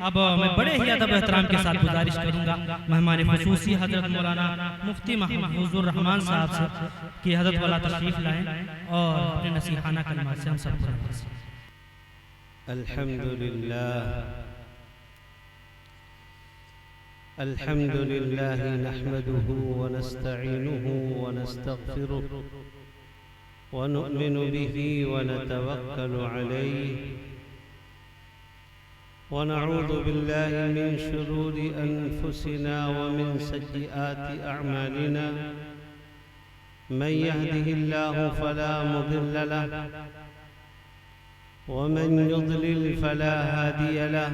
अब मैं बड़े ही अदब एहतराम के साथ गुजारिश करूंगा मेहमान खुसूसी हजरत मौलाना मुफ्ती महफूजुर रहमान साहब से कि हजरत वाला तशरीफ लाएं और अपने नसीहाना कलमात से हम सब अल्हम्दुलिल्लाह नहमदुहु व नस्तईनुहु व नस्तगफिरुहु व नु'मिनु बिही व नतवक्कलु अलैहि व नऊज़ु बिल्लाहि मिन शुरूरि अनफुसिना व मिन सय्यिआति अअमालिना मन यहदिहिल्लाहु फला मुदिल्ल लहु व मन युद्लिल फला हादिय लहु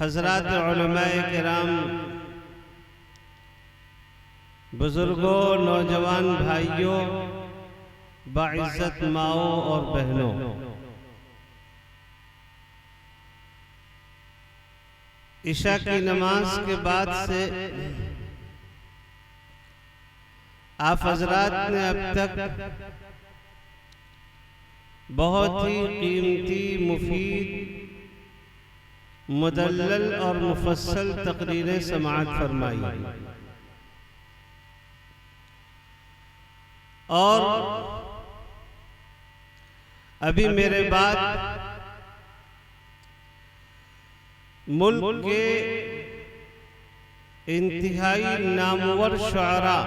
हज़रात उलमाए किराम, बुजुर्गों, नौजवान भाइयों, बाइज़्ज़त माओ और बहनों, इशा की नमाज के बाद से आप हज़रात ने अब तक बहुत ही कीमती, मुफीद, मुदल्लल और मुफस्सल तकरीरें समाअत फरमाई और अभी मेरे बाद मुल्क के इंतहाई नामवर शुअरा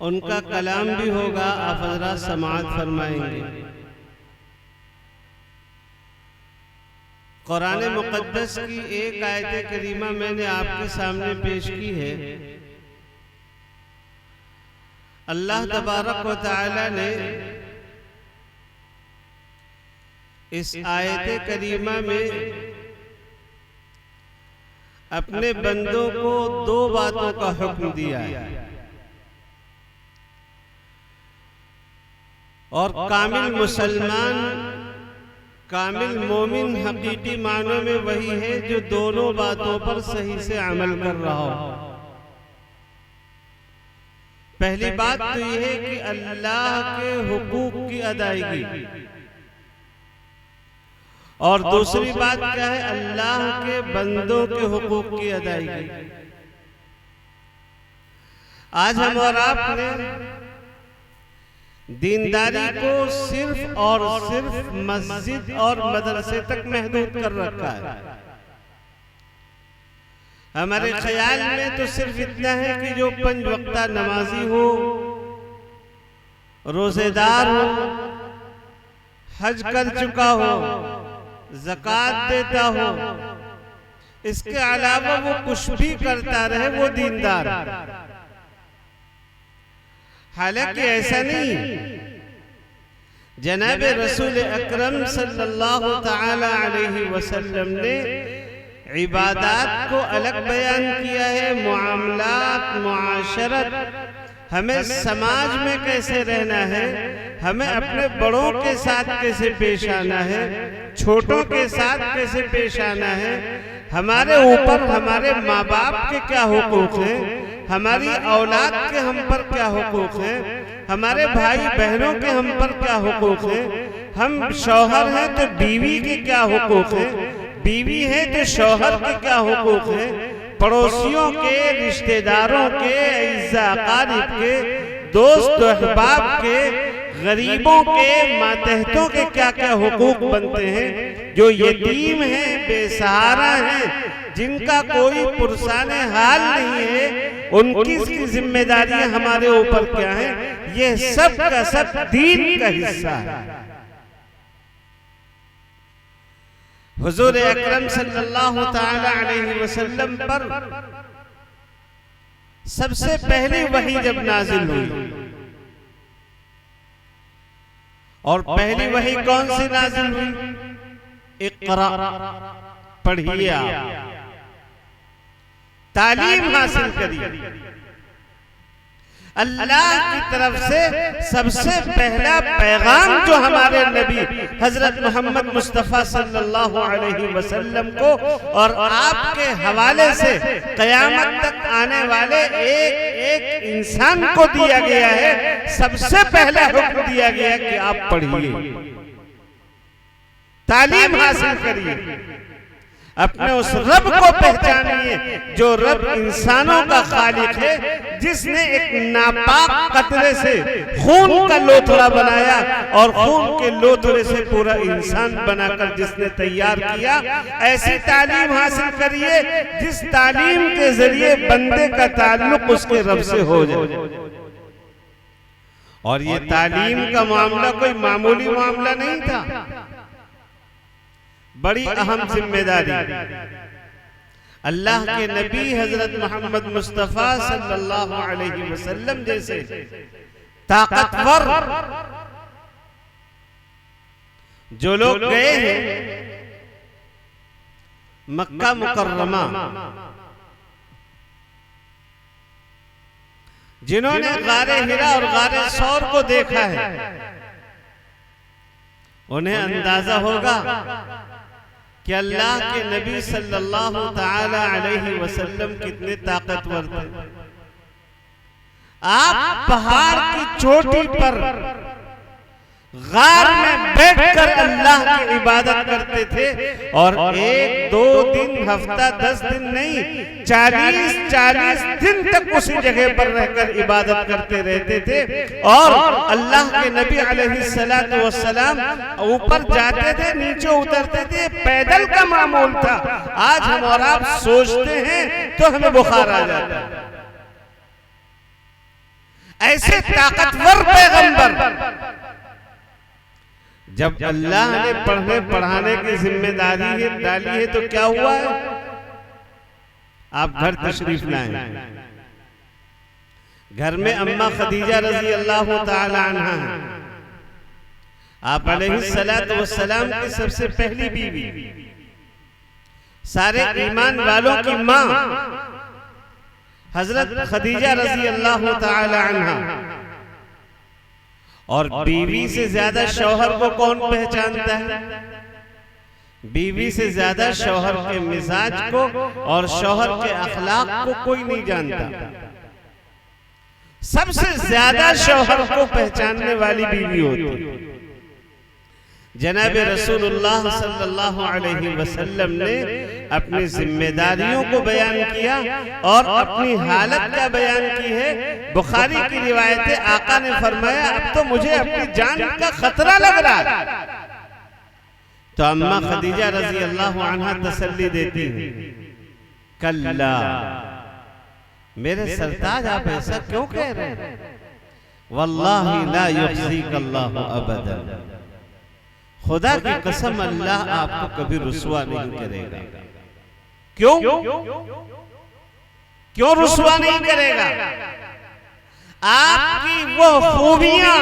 उनका कलाम भी होगा, आप हज़रात समाअत फरमाएंगे। कुरान मुक़द्दस की एक आयत करीमा मैंने आपके सामने पेश की है। अल्लाह तबारक व तआला ने इस आयत करीमा में अपने बंदों को दो बातों का हुक्म दिया है और कामिल मुसलमान, कामिल मोमिन हकीकी मानों में वही है जो दोनों बातों पर सही से अमल कर रहा हो। पहली बात तो यह है कि अल्लाह के हुकूक की अदायगी, और दूसरी बात क्या है, अल्लाह के बंदों के हुकूक की अदायगी। आज हम और आपने दीनदारी को सिर्फ और सिर्फ मस्जिद और मदरसे तक महदूद कर रखा है। हमारे ख्याल में तो सिर्फ इतना है कि जो 5 वक्ता नमाजी हो, रोजेदार हो, हज कर चुका हो, ज़कात देता हो, इसके अलावा वो कुछ भी करता रहे वो दीनदार। हालांकि ऐसा नहीं। जनाब रसूल अकरम सल्लल्लाहु तआला अलैहि वसल्लम ने इबादत को अलग बयान किया है, मुआमलात, मुआशरत, हमें समाज में कैसे रहना है, हमें अपने बड़ों के साथ कैसे पेश आना है, छोटों के साथ कैसे पेश आना है, हमारे ऊपर हमारे माँ बाप के क्या हुकूक हैं, हमारी औलाद के हम पर क्या हुकूक हैं, हमारे भाई बहनों के हम पर क्या हुकूक हैं, हम शौहर हैं तो बीवी के क्या हुकूक हैं, बीवी है तो शौहर के क्या हुकूक हैं, पड़ोसियों के, रिश्तेदारों के, इज़्ज़ा अकारिब के, दोस्त अहबाब के, गरीबों के, मातहतों के क्या क्या हुकूक बनते हैं। जो यतीम हैं, बेसहारा हैं, जिनका कोई पुरसाने हाल नहीं है, उनकी जिम्मेदारियां हमारे ऊपर क्या हैं, ये सब का सब दीन का हिस्सा है। हुजूर अकरम सल्लल्लाहु ताला अलैहि वसल्लम पर सबसे पहली वही जब नाजिल हुई, और पहली वही कौन सी नाजिल हुई? इक़रा, पढ़िए आप, तालीम हासिल करिए। अल्लाह की तरफ से सबसे पहला पैगाम जो हमारे नबी हजरत मोहम्मद मुस्तफ़ा सल्लल्लाहु अलैहि वसल्लम को और आपके हवाले से क़यामत तक आने वाले एक एक इंसान को दिया गया है, सबसे पहला हुक्म दिया गया कि आप पढ़िए, तालीम हासिल करिए, अपने उस रब को पहचानिए जो रब इंसानों का खालिक है, जिसने एक नापाक कतरे से खून का लोथड़ा बनाया और खून के लोथड़े से पूरा इंसान बनाकर जिसने तैयार किया। ऐसी तालीम हासिल करिए जिस तालीम के जरिए बंदे का ताल्लुक उसके रब से हो जाए। और ये तालीम का मामला कोई मामूली मामला नहीं था, बड़ी अहम जिम्मेदारी। अल्लाह के नबी हजरत मोहम्मद मुस्तफ़ा सल्लल्लाहु अलैहि वसल्लम जैसे ताकतवर जो लोग गए हैं मक्का मुकर्रमा, जिन्होंने गारे हिरा और गारे सौर को देखा है, उन्हें अंदाजा होगा कि अल्लाह के नबी सल्लल्लाहु ताला अलैहि वसल्लम कितने ताकतवर थे। आप पहाड़ की चोटी पर गार में बैठकर अल्लाह की इबादत करते थे, और एक दो दिन, हफ्ता, 10 दिन नहीं, 40 दिन तक उसी जगह पर रहकर इबादत करते रहते थे। और अल्लाह के नबी अलैहिस्सलातु वस्सलाम ऊपर जाते थे, नीचे उतरते थे, पैदल का मामूल था। आज हम और आप सोचते हैं तो हमें बुखार आ जाता है। ऐसे ताकतवर पैगंबर जब अल्लाह ने पढ़ने पढ़ाने की जिम्मेदारी डाली है तो क्या हुआ है? आप घर तशरीफ लाएं, घर में अम्मा खदीजा रजी अल्लाह ताला अन्हा है, आप अलैहिस्सलातु वस्सलाम की सबसे पहली बीवी, सारे ईमान वालों की माँ हजरत खदीजा रजी अल्लाह ताला अन्हा। और बीवी से ज्यादा शौहर को कौन पहचानता है? बीवी से ज्यादा शौहर के मिजाज को और शौहर के अखलाक को कोई नहीं जानता। सबसे ज्यादा शौहर को पहचानने वाली बीवी होती है। जनाब रसूलुल्लाह सल्लल्लाहु अलैहि वसल्लम ने अपनी जिम्मेदारियों को बयान किया और अपनी हालत का बयान की है। बुखारी की रिवायत है, आका ने फरमाया अब तो मुझे अपनी जान का खतरा लग रहा है। तो अम्मा खदीजा रजी अल्लाह अन्हा तसल्ली देती हैं, कल्ला, मेरे सरताज आप ऐसा क्यों कह रहे हैं? वल्लाही ला युखज़ीकल्लाहु अबदन, खुदा की कसम अल्लाह आपको कभी रुसवा नहीं करेगा। क्यों? क्यों रुसवा नहीं करेगा? आपकी वो खूबियां,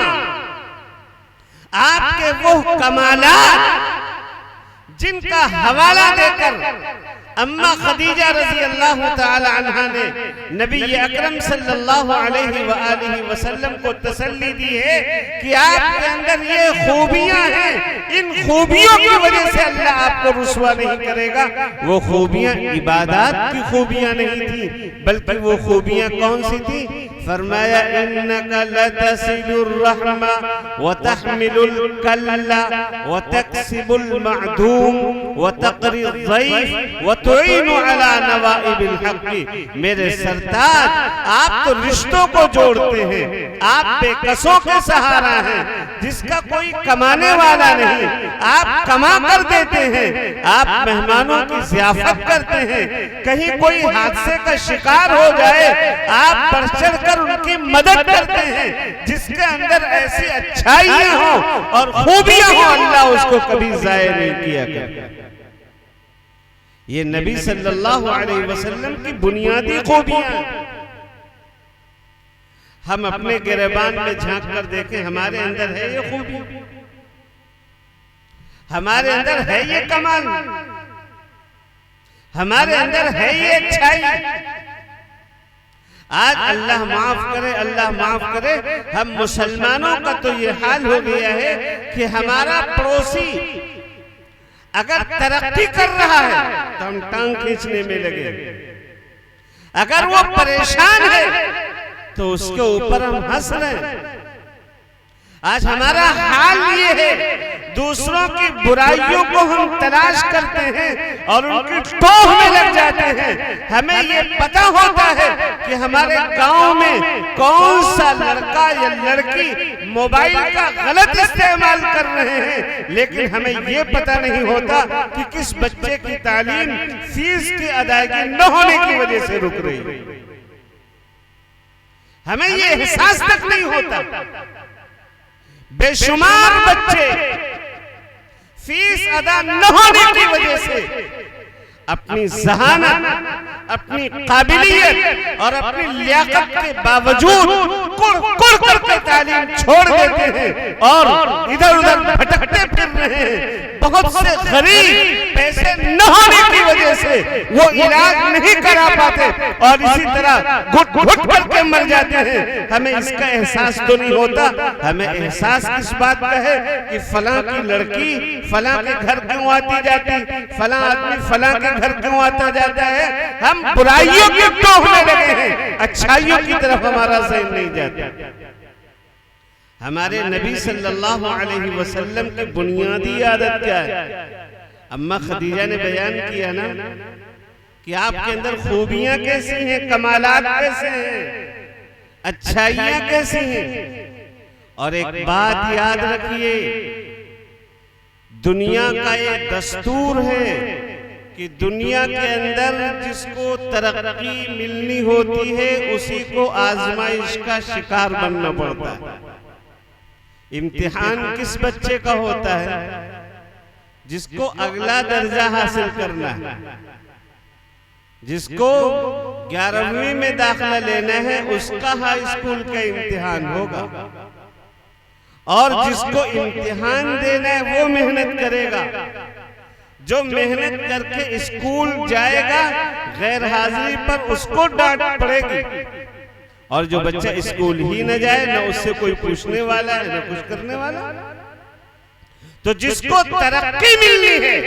आपके वो कमालात जिनका हवाला देकर अम्मा खदीजा रज़ी अल्लाह ताला अन्हा ने नबी अकरम सल्लल्लाहु अलैहि वआलिहि वसल्लम को तसल्ली दी है कि आपके अंदर ये खूबियां हैं, इन खूबियों की वजह से अल्लाह आपको रुसवा नहीं करेगा। वो खूबियां इबादत की खूबियां नहीं थी, बल्कि वो खूबियां कौन सी थी? फरमाया इन्नका लतसिलुर रहमा व तहमिलुल कल्ला व तक्सिबुल मअदूम व तक़रिज़ ज़ईफ़ व तुईनु अला नवाइबिल हक़। मेरे सरताज, आप तो रिश्तों को जोड़ते हैं, आप बेकसों के सहारा हैं, जिसका कोई कमाने वाला नहीं, आप कमा कर देते हैं, आप मेहमानों की ज़ियाफत करते हैं, कहीं कोई हादसे का शिकार हो जाए आप बढ़ चढ़ कर उनकी मदद करते हैं, जिसके अंदर ऐसी अच्छाइयां हो और खूबियां हो, अल्लाह उसको कभी ज़ाया नहीं किया करता। ये नबी सल्लल्लाहु अलैहि वसल्लम की बुनियादी खूबियां। हम अपने गिरबान में झांक कर देखें, हमारे अंदर है ये खूबी, हमारे अंदर है ये कमाल, हमारे अंदर है ये अच्छाई। आज अल्लाह माफ करे, अल्लाह माफ करे, हम मुसलमानों का तो ये हाल हो गया है कि हमारा पड़ोसी अगर तरक्की कर रहा है तो हम टांग खींचने में लगे, अगर वो परेशान है तो उसके ऊपर हम हंस रहे हैं। आज हमारा हाल ये है, दूसरों की बुराइयों को हम तलाश करते हैं और उनकी टोह में लग जाते हैं। हमें ये पता होता है कि हमारे गांव में कौन सा लड़का या लड़की मोबाइल का गलत इस्तेमाल कर रहे हैं, लेकिन हमें ये पता नहीं होता कि किस बच्चे की तालीम फीस की अदायगी न होने की वजह से रुक रही है। हमें ये एहसास तक नहीं होता। बेशुमार बच्चे फीस अदा न होने की वजह से अपनी ज़हानत, अपनी काबिलियत और अपनी लियाकत के बावजूद कुड़ करके तालीम छोड़ देते हैं और इधर उधर भटकते फिर रहे हैं। बहुत से गरीब पैसे न होने की वजह से वो इलाज नहीं करा पाते और इसी तरह घुट घुट करके मर जाते हैं। हमें इसका एहसास तो नहीं होता। हमें एहसास इस बात का है कि फलां की लड़की फलां के घर क्यों आती जाती, फलां आदमी फलां के घर क्यों आता जाता है। हम बुराइयों की टोह में लगे हैं, अच्छाइयों की तरफ हमारा ज़हन नहीं जाता। हमारे नबी सल्लल्लाहु अलैहि वसल्लम की बुनियादी आदत क्या है? अम्मा खदीजा ने बयान किया ना कि आपके अंदर खूबियां कैसी हैं, कमालात कैसे हैं, अच्छाइयां कैसी हैं। और एक बात याद रखिए, दुनिया का ये दस्तूर है कि दुनिया के अंदर जिसको तरक्की मिलनी होती है उसी को आजमाइश का शिकार बनना पड़ता है। इम्तिहान किस बच्चे का होता है? जिसको अगला दर्जा हासिल करना है, जिसको 11वीं में दाखिला लेना है, उसका हाई स्कूल का इम्तिहान होगा। और जिसको इम्तिहान देना है वो मेहनत करेगा। जो मेहनत करके स्कूल जाएगा, गैर हाजिरी पर उसको डांट पड़ेगी। और जो बच्चा स्कूल ही न जाए, न उससे कोई पूछने वाला है, न कुछ करने वाला। तो जिसको तरक्की मिलनी है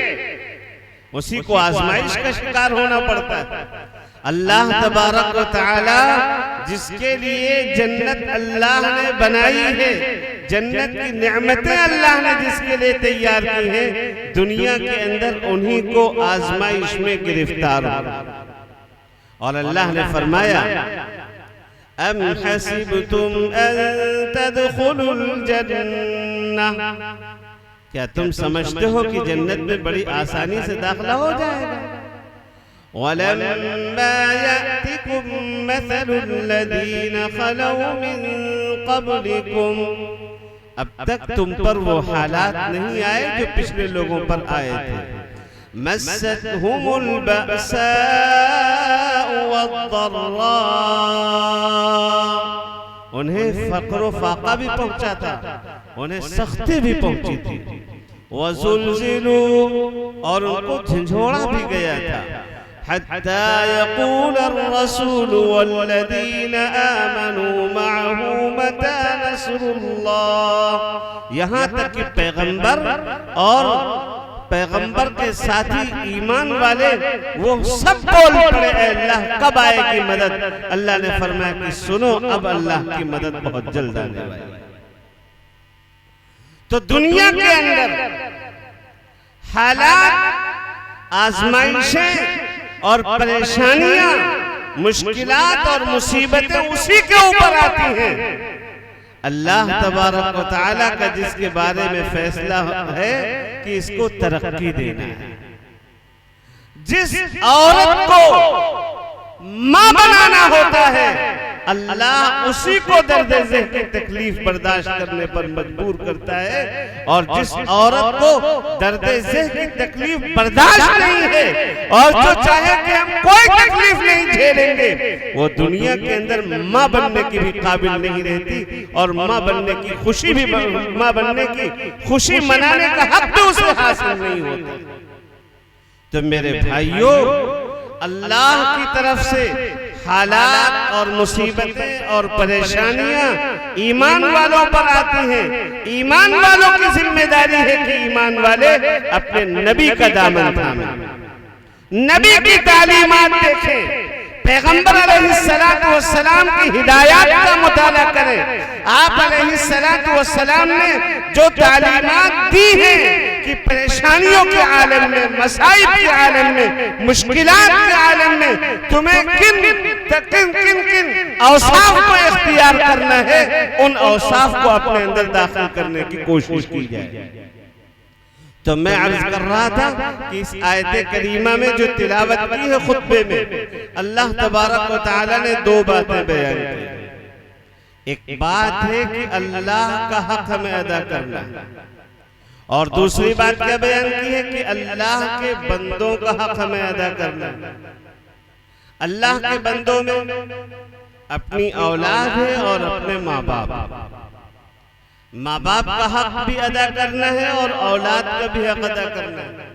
उसी को आजमाइश का शिकार होना पड़ता है। अल्लाह तबारक व तआला जिसके लिए जन्नत अल्लाह ने बनाई है, जन्नत की नेमतें अल्लाह ने जिसके लिए तैयार की हैं, दुनिया के अंदर उन्हीं को आजमाइश में गिरफ्तार हो। और अल्लाह ने फरमाया, अम हसिबतुम अन तदखुलुल जन्नह, क्या तुम समझते हो कि जन्नत में बड़ी आसानी से दाखिला हो जाएगा? वलम्मा यातिकुम मसलुल लदीना खलौ मिन क़ब्लिकुम, अब तक तुम पर वो हालात नहीं आए जो पिछले लोगों पर आए थे। मस्सतहुमुल बअसाउ वद्दर्रा, उन्हें फक्र व फाका भी पहुंचा था, उन्हें सख्ती भी पहुंची थी। वज़ुल्ज़िलू, और उनको झंझोड़ा भी गया था। हत्ता यक़ूल अर्रसूल वल्लज़ीन आमनू मअहू मता नस्रुल्लाह। यहाँ तक कि पैगंबर और पैगंबर के साथी ईमान वाले वो सब बोल पड़े, अल्लाह कब आएगी मदद। अल्लाह ने फरमाया कि सुनो, अब अल्लाह की मदद बहुत जल्द आने वाली है। तो दुनिया के अंदर हालात, आजमाइशें और परेशानियां, मुश्किलात और मुसीबतें उसी के ऊपर आती हैं। अल्लाह तबारक व तआला का जिसके बारे में फैसला है कि इसको तरक्की देना है, जिस औरत को मां बनाना होता है, अल्लाह उसी को दर्द-ए-ज़ह की तकलीफ बर्दाश्त करने पर मजबूर करता है। और जिस औरत को दर्द-ए-ज़ह की तकलीफ बर्दाश्त नहीं है और जो चाहे कि हम कोई तकलीफ नहीं झेलेंगे, वो दुनिया के अंदर मां बनने की भी काबिल नहीं रहती और मां बनने की खुशी भी, मां बनने की खुशी मनाने का हक भी उसे हासिल नहीं होता। तो मेरे भाइयों, अल्लाह की तरफ से हालात और मुसीबतें और परेशानियां ईमान वालों पर आती हैं। ईमान वालों की जिम्मेदारी है कि ईमान वाले अपने नबी का दामन थामें, नबी की तालीमात देखें, पैगंबर अलैहिस्सलातु वस्सलाम की हिदायत का मुताला करें। आप अलैहिस्सलातु वस्सलाम ने जो तालीमात दी हैं कि परेशानियों के आलम में, मसाइब के आलम में, मुश्किलात के आलम में तुम्हें किन औसाफ को इख्तियार करना है, उन औसाफ को अपने अंदर दाखिल करने की कोशिश की जाए। तो मैं अर्ज कर रहा था कि इस आयत करीमा में जो तिलावत की है खुतबे में, अल्लाह तबारक व तआला ने दो बातें बयान की। एक बात है कि अल्लाह का हक हमें अदा करना, और दूसरी बात क्या बयान की है कि अल्लाह के बंदों का हक हमें अदा करना। अल्लाह के बंदों में अपनी औलाद है और अपने माँ बाप। माँ बाप का हक भी अदा करना है और औलाद का भी हक अदा करना है।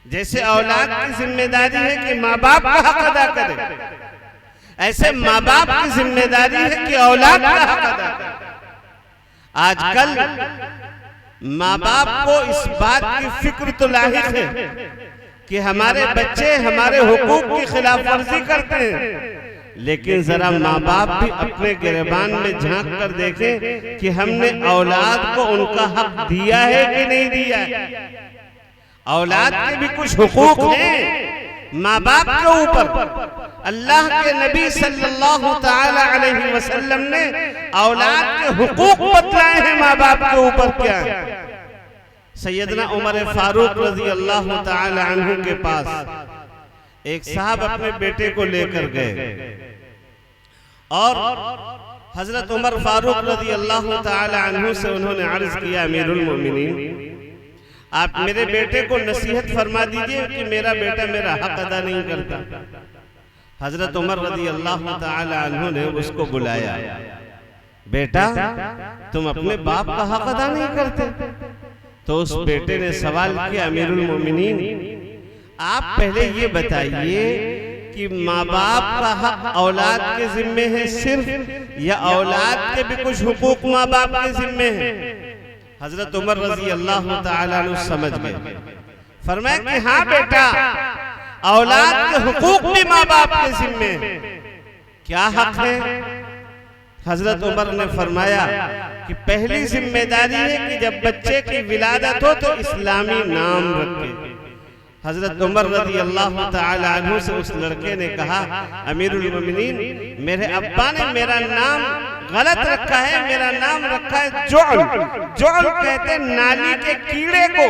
जैसे औलाद की जिम्मेदारी है कि माँ बाप का हक अदा करे, ऐसे माँ बाप की जिम्मेदारी है कि औलाद का हक अदा करे। आजकल माँ बाप को इस बात की फिक्र तो लाहिक है कि हमारे बच्चे हमारे हुकूक की खिलाफ वर्जी करते हैं, लेकिन जरा माँ बाप भी अपने गिरबान में झांक कर देखें कि हमने औलाद को उनका हक दिया है कि नहीं दिया है। औलाद के भी कुछ हुकूक हैं माँ बाप के ऊपर। अल्लाह के नबी सल्लल्लाहु ताला अलैहि वसल्लम ने औलाद के हुकूक बतलाए हैं माँ बाप के ऊपर क्या है। सैयदना उमर फारूक रजी अल्लाह ताला अन्हु के पास एक साहब अपने बेटे को लेकर गए और हजरत उमर फारूक रजी अल्लाह ताला अन्हु से उन्होंने अर्ज किया, अमीरुल मोमिनीन, आप मेरे बेटे को नसीहत फरमा दीजिए कि मेरा बेटा मेरा हक अदा नहीं करता। हजरत उमर रजी अल्लाह ताला अन्हु ने उसको बुलाया, बेटा तुम अपने बाप का हक अदा नहीं करते। तो उस बेटे ने सवाल किया, अमीरुल मोमिनीन, आप पहले ये बताइए कि माँ बाप का हक औलाद के जिम्मे है सिर्फ, या औलाद के भी कुछ हुकूक माँ बाप के जिम्मे है। हजरत उमर रजी अल्लाह ताला अन्हु समझ गए, फरमाया कि हाँ बेटा, औलाद के हुकूक भी माँ बाप के जिम्मे है। क्या हक है? हजरत उमर ने फरमाया कि पहली जिम्मेदारी है कि जब बच्चे की विलादत हो तो इस्लामी नाम रखे। हजरत उमर रज़ी अल्लाह ताला अन्हु से उस लड़के ने कहा, अमीरुल मोमिनीन, मेरे अब्बा ने मेरा नाम गलत रखा है, मेरा नाम रखा है जोल। जोल कहते नाली के कीड़े को।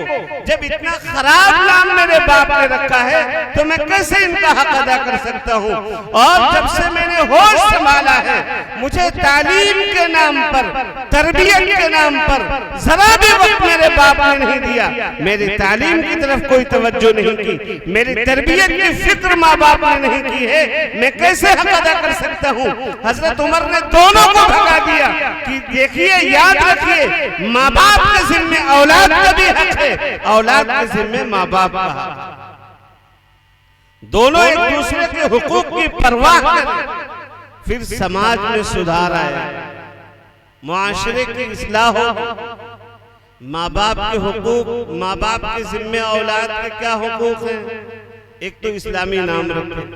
जब इतना खराब नाम मेरे बाप ने रखा है तो मैं कैसे इनका हक अदा कर सकता हूँ। और जब से मैंने होश संभाला है, मुझे तालीम के नाम पर, तरबियत के नाम पर जरा भी वक्त मेरे बाप ने नहीं दिया। मेरी तालीम की तरफ कोई तवज्जो नहीं की, मेरी तरबियत की फिक्र माँ बाप ने नहीं की है, मैं कैसे हक अदा कर सकता हूँ। हजरत उमर ने दोनों को भगा दिया कि देखिए, याद रखिए, माँ बाप के जिम्मे औलाद का भी हक है, औलाद के जिम्मे माँ बाप का हक। दोनों एक दूसरे के हुकूक की परवाह करें, फिर समाज में सुधार आए, मुआशरे की इस्लाह हो। माँ बाप के हुकूक, माँ बाप के जिम्मे औलाद के क्या हुकूक हैं? एक तो इस्लामी नाम रखें।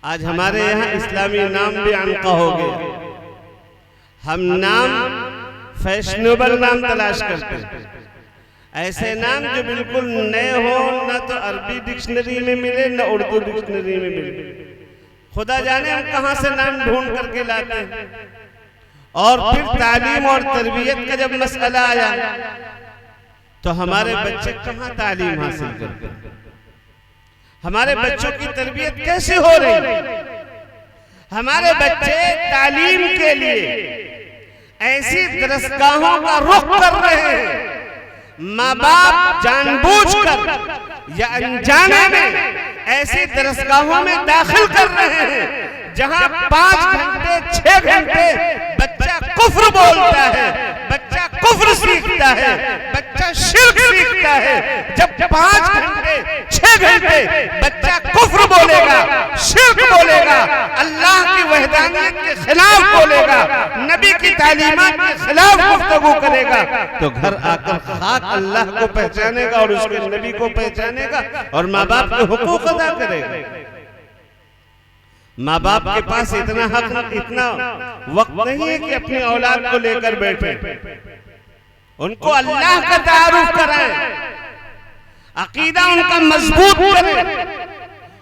आज हमारे यहाँ इस्लामी नाम भी अनका हो गया। हम नाम फैशनेबल नाम तलाश करते हैं, ऐसे नाम जो बिल्कुल नए हो, न तो अरबी डिक्शनरी में मिले न उर्दू डिक्शनरी में मिले। खुदा जाने हम कहां से नाम ढूंढ करके लाते हैं। और फिर तालीम और तरबियत का जब मसला आया तो हमारे बच्चे कहां तालीम हासिल करते हैं? हमारे बच्चों की तरबियत कैसे हो रही? हमारे बच्चे तालीम के लिए ऐसी दरसगाहों का रुख कर रहे हैं। माँ बाप जानबूझकर या अनजाने में ऐसी दरसगाहों में दाखिल कर रहे हैं जहां 5 घंटे 6 घंटे बच्चा कुफ्र बोलता है, बच्चा कुफ्र सीखता है, बच्चा शिर्क सीखता है। जब 5 घंटे 6 घंटे बच्चा कुफ्र बोलेगा, शिर्क बोलेगा, अल्लाह की वहदानियत के खिलाफ बोलेगा, नबी की तालीमात के खिलाफ गुफ्तगू करेगा, तो घर आकर खाक अल्लाह को पहचानेगा और उसके नबी को पहचानेगा और माँ बाप के हुकूक अदा करेगा। माँ बाप के पास इतना हक, इतना वक्त नहीं है कि अपनी औलाद को लेकर बैठे। उनको अल्लाह का तारुफ कराएं, अकीदा उनका मजबूत करें,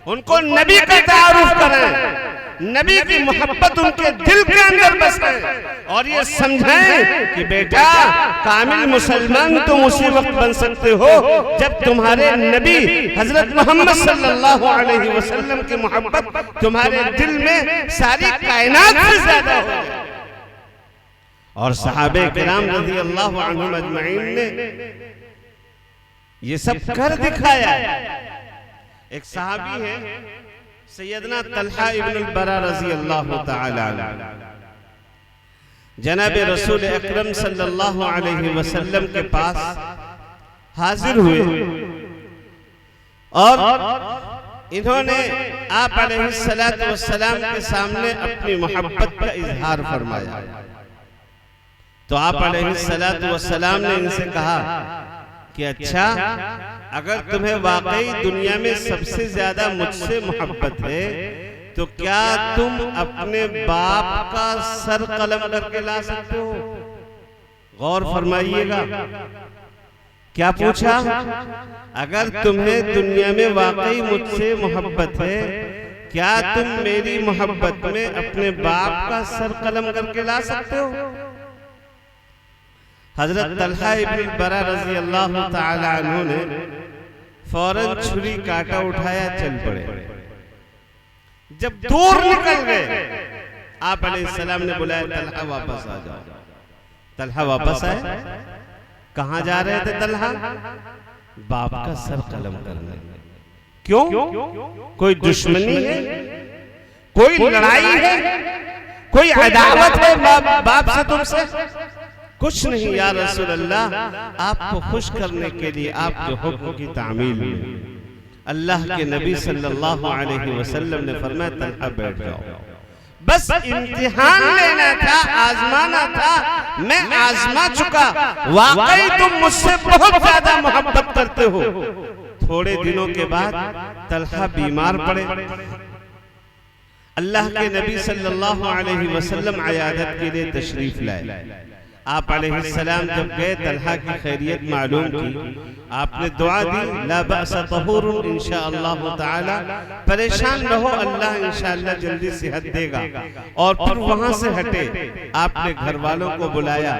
उनको नबी का तारुफ कराएं, नबी की मोहब्बत उनके दिल के अंदर बसाएं और ये समझाएं कि बेटा कामिल मुसलमान तुम उसी वक्त बन सकते हो जब तुम्हारे नबी हजरत मोहम्मद सल्लल्लाहु अलैहि वसल्लम की मोहब्बत तुम्हारे दिल में सारी कायनात से ज्यादा हो। और सहाबे किराम रज़ी अल्लाहु अन्हुम अजमईन ने ये सब कर दिखाया। एक सहाबी है सैयदना तलहा इब्न अल-बरा रज़ी अल्लाहु तआला अन्हु, जनाब रसूल अकरम सल्लल्लाहु अलैहि वसल्लम के पास हाजिर हुए और इन्होंने आप अलैहिस्सलातु वस्सलाम के सामने अपनी मोहब्बत का इजहार फरमाया। तो आप अलैहिस्सलातु वस्सलाम ने इनसे कहा कि अच्छा, अगर तुम्हें वाकई दुनिया में सबसे ज्यादा मुझसे मोहब्बत है तो क्या तुम अपने बाप का सर कलम करके ला सकते हो? गौर फरमाइएगा, क्या पूछा? अगर तुम्हें दुनिया में वाकई मुझसे मोहब्बत है, क्या तुम मेरी मोहब्बत में अपने बाप का सर कलम करके ला सकते हो? हजरत तलहा इब्न बरा रज़ी अल्लाहु तआला अन्हु ने फौरन छुरी काटा उठाया, चल पड़े। जब दूर निकल गए आप अलैहिस्सलाम ने बुलाया, तलहा वापस आ जाओ। तलहा वापस आए। कहां जा रहे थे तलहा? बाप का सर कलम करने। क्यों? कोई दुश्मनी है, कोई लड़ाई है, कोई अदावत है बाप से तुमसे? कुछ नहीं या रसूल अल्लाह, आपको खुश करने के लिए आपके हुक्म की तामील में अल्लाह के नबी सल्लल्लाहु अलैहि वसल्लम ने फरमाया तलहा बैठ जाओ। बस इम्तिहान लेना था, आजमाना था, मैं आजमा चुका। वाकई तुम मुझसे बहुत ज्यादा मोहब्बत करते हो। थोड़े दिनों के बाद तलहा बीमार पड़े। अल्लाह के नबी सल्लल्लाहु अलैहि वसल्लम अयादत के लिए तशरीफ लाए। आप अलैहिस्सलाम जब गए, तलहा की खैरियत मालूम की, आपने दुआ दी, ला बअस तहूरुन इंशाअल्लाह ताला, परेशान रहो, अल्लाह इंशाअल्लाह जल्दी सेहत देगा। और फिर वहां से हटे। आपने घर वालों को बुलाया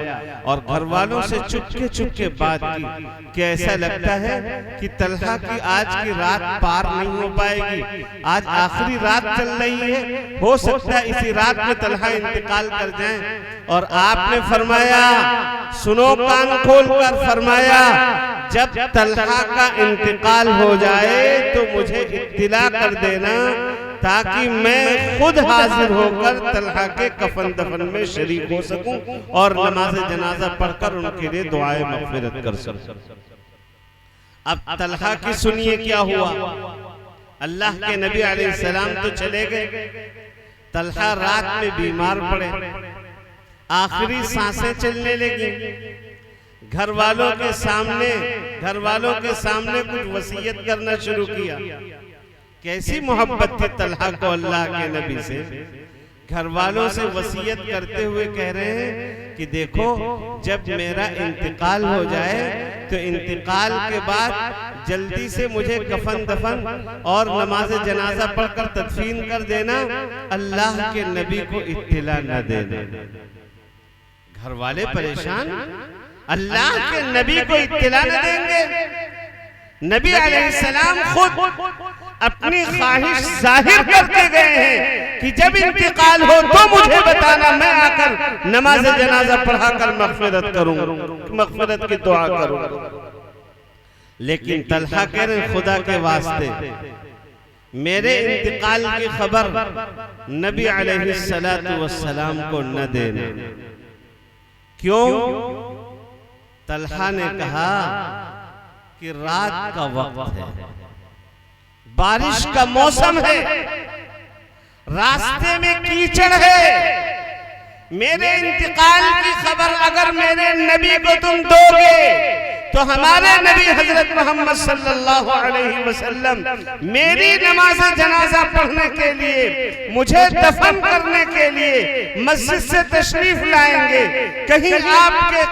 और घर वालों से चुपके चुपके बात की कि ऐसा लगता है कि तलहा की आज की रात पार नहीं हो पाएगी, आज आखिरी रात चल रही है, हो सकता है इसी रात में तलहा इंतकाल कर जाएं। और आपने फरमाया, सुनो कान खोलकर, फरमाया जब तलहा का इंतकाल हो जाए तो मुझे इत्तिला कर देना ताकि मैं खुद हाजिर होकर तलहा के कफन दफन में शरीक हो सकूं और नमाज जनाजा पढ़कर उनके लिए दुआए मग़फ़िरत कर सकूं। अब तलहा की सुनिए क्या हुआ। अल्लाह के नबी अलैहिस्सलाम तो चले गए, तलहा रात में बीमार पड़े, आखिरी सांसें चलने लगी। घर वालों के सामने कुछ वसीयत करना शुरू किया। कैसी मोहब्बत थी तलहा को अल्लाह के नबी से। घर वालों से वसीयत करते हुए कह रहे हैं कि देखो, जब मेरा इंतकाल हो जाए तो इंतकाल के बाद जल्दी से मुझे कफन दफन और नमाज जनाजा पढ़कर तदफीन कर देना, अल्लाह के नबी को इत्तिला न देना। घर वाले परेशान, अल्लाह के नबी को इत्तिला न देंगे। नबी अलैहिस्सलाम खुद अपनी ख्वाहिश जाहिर करके गए हैं कि जब इंतकाल हो तो मुझे बताना, मैं आकर नमाज जनाजा पढ़ाकर मगफिरत करूंगा, मगफिरत की दुआ करूंगा। लेकिन तलहा कह रहे खुदा के वास्ते मेरे इंतकाल की खबर नबी अलैहिस्सलातु वस्सलाम को न देना। क्यों? तलहा ने कहा कि रात का वक्त है, बारिश का मौसम है, रास्ते में कीचड़ है, मेरे इंतकाल की खबर अगर मेरे नबी को तुम दोगे तो हमारे नबी हजरत मोहम्मद सल्लल्लाहु अलैहि वसल्लम मेरी नमाज जनाजा पढ़ने के लिए, मुझे दफन करने के लिए मस्जिद से तशरीफ लाएंगे। कहीं आपके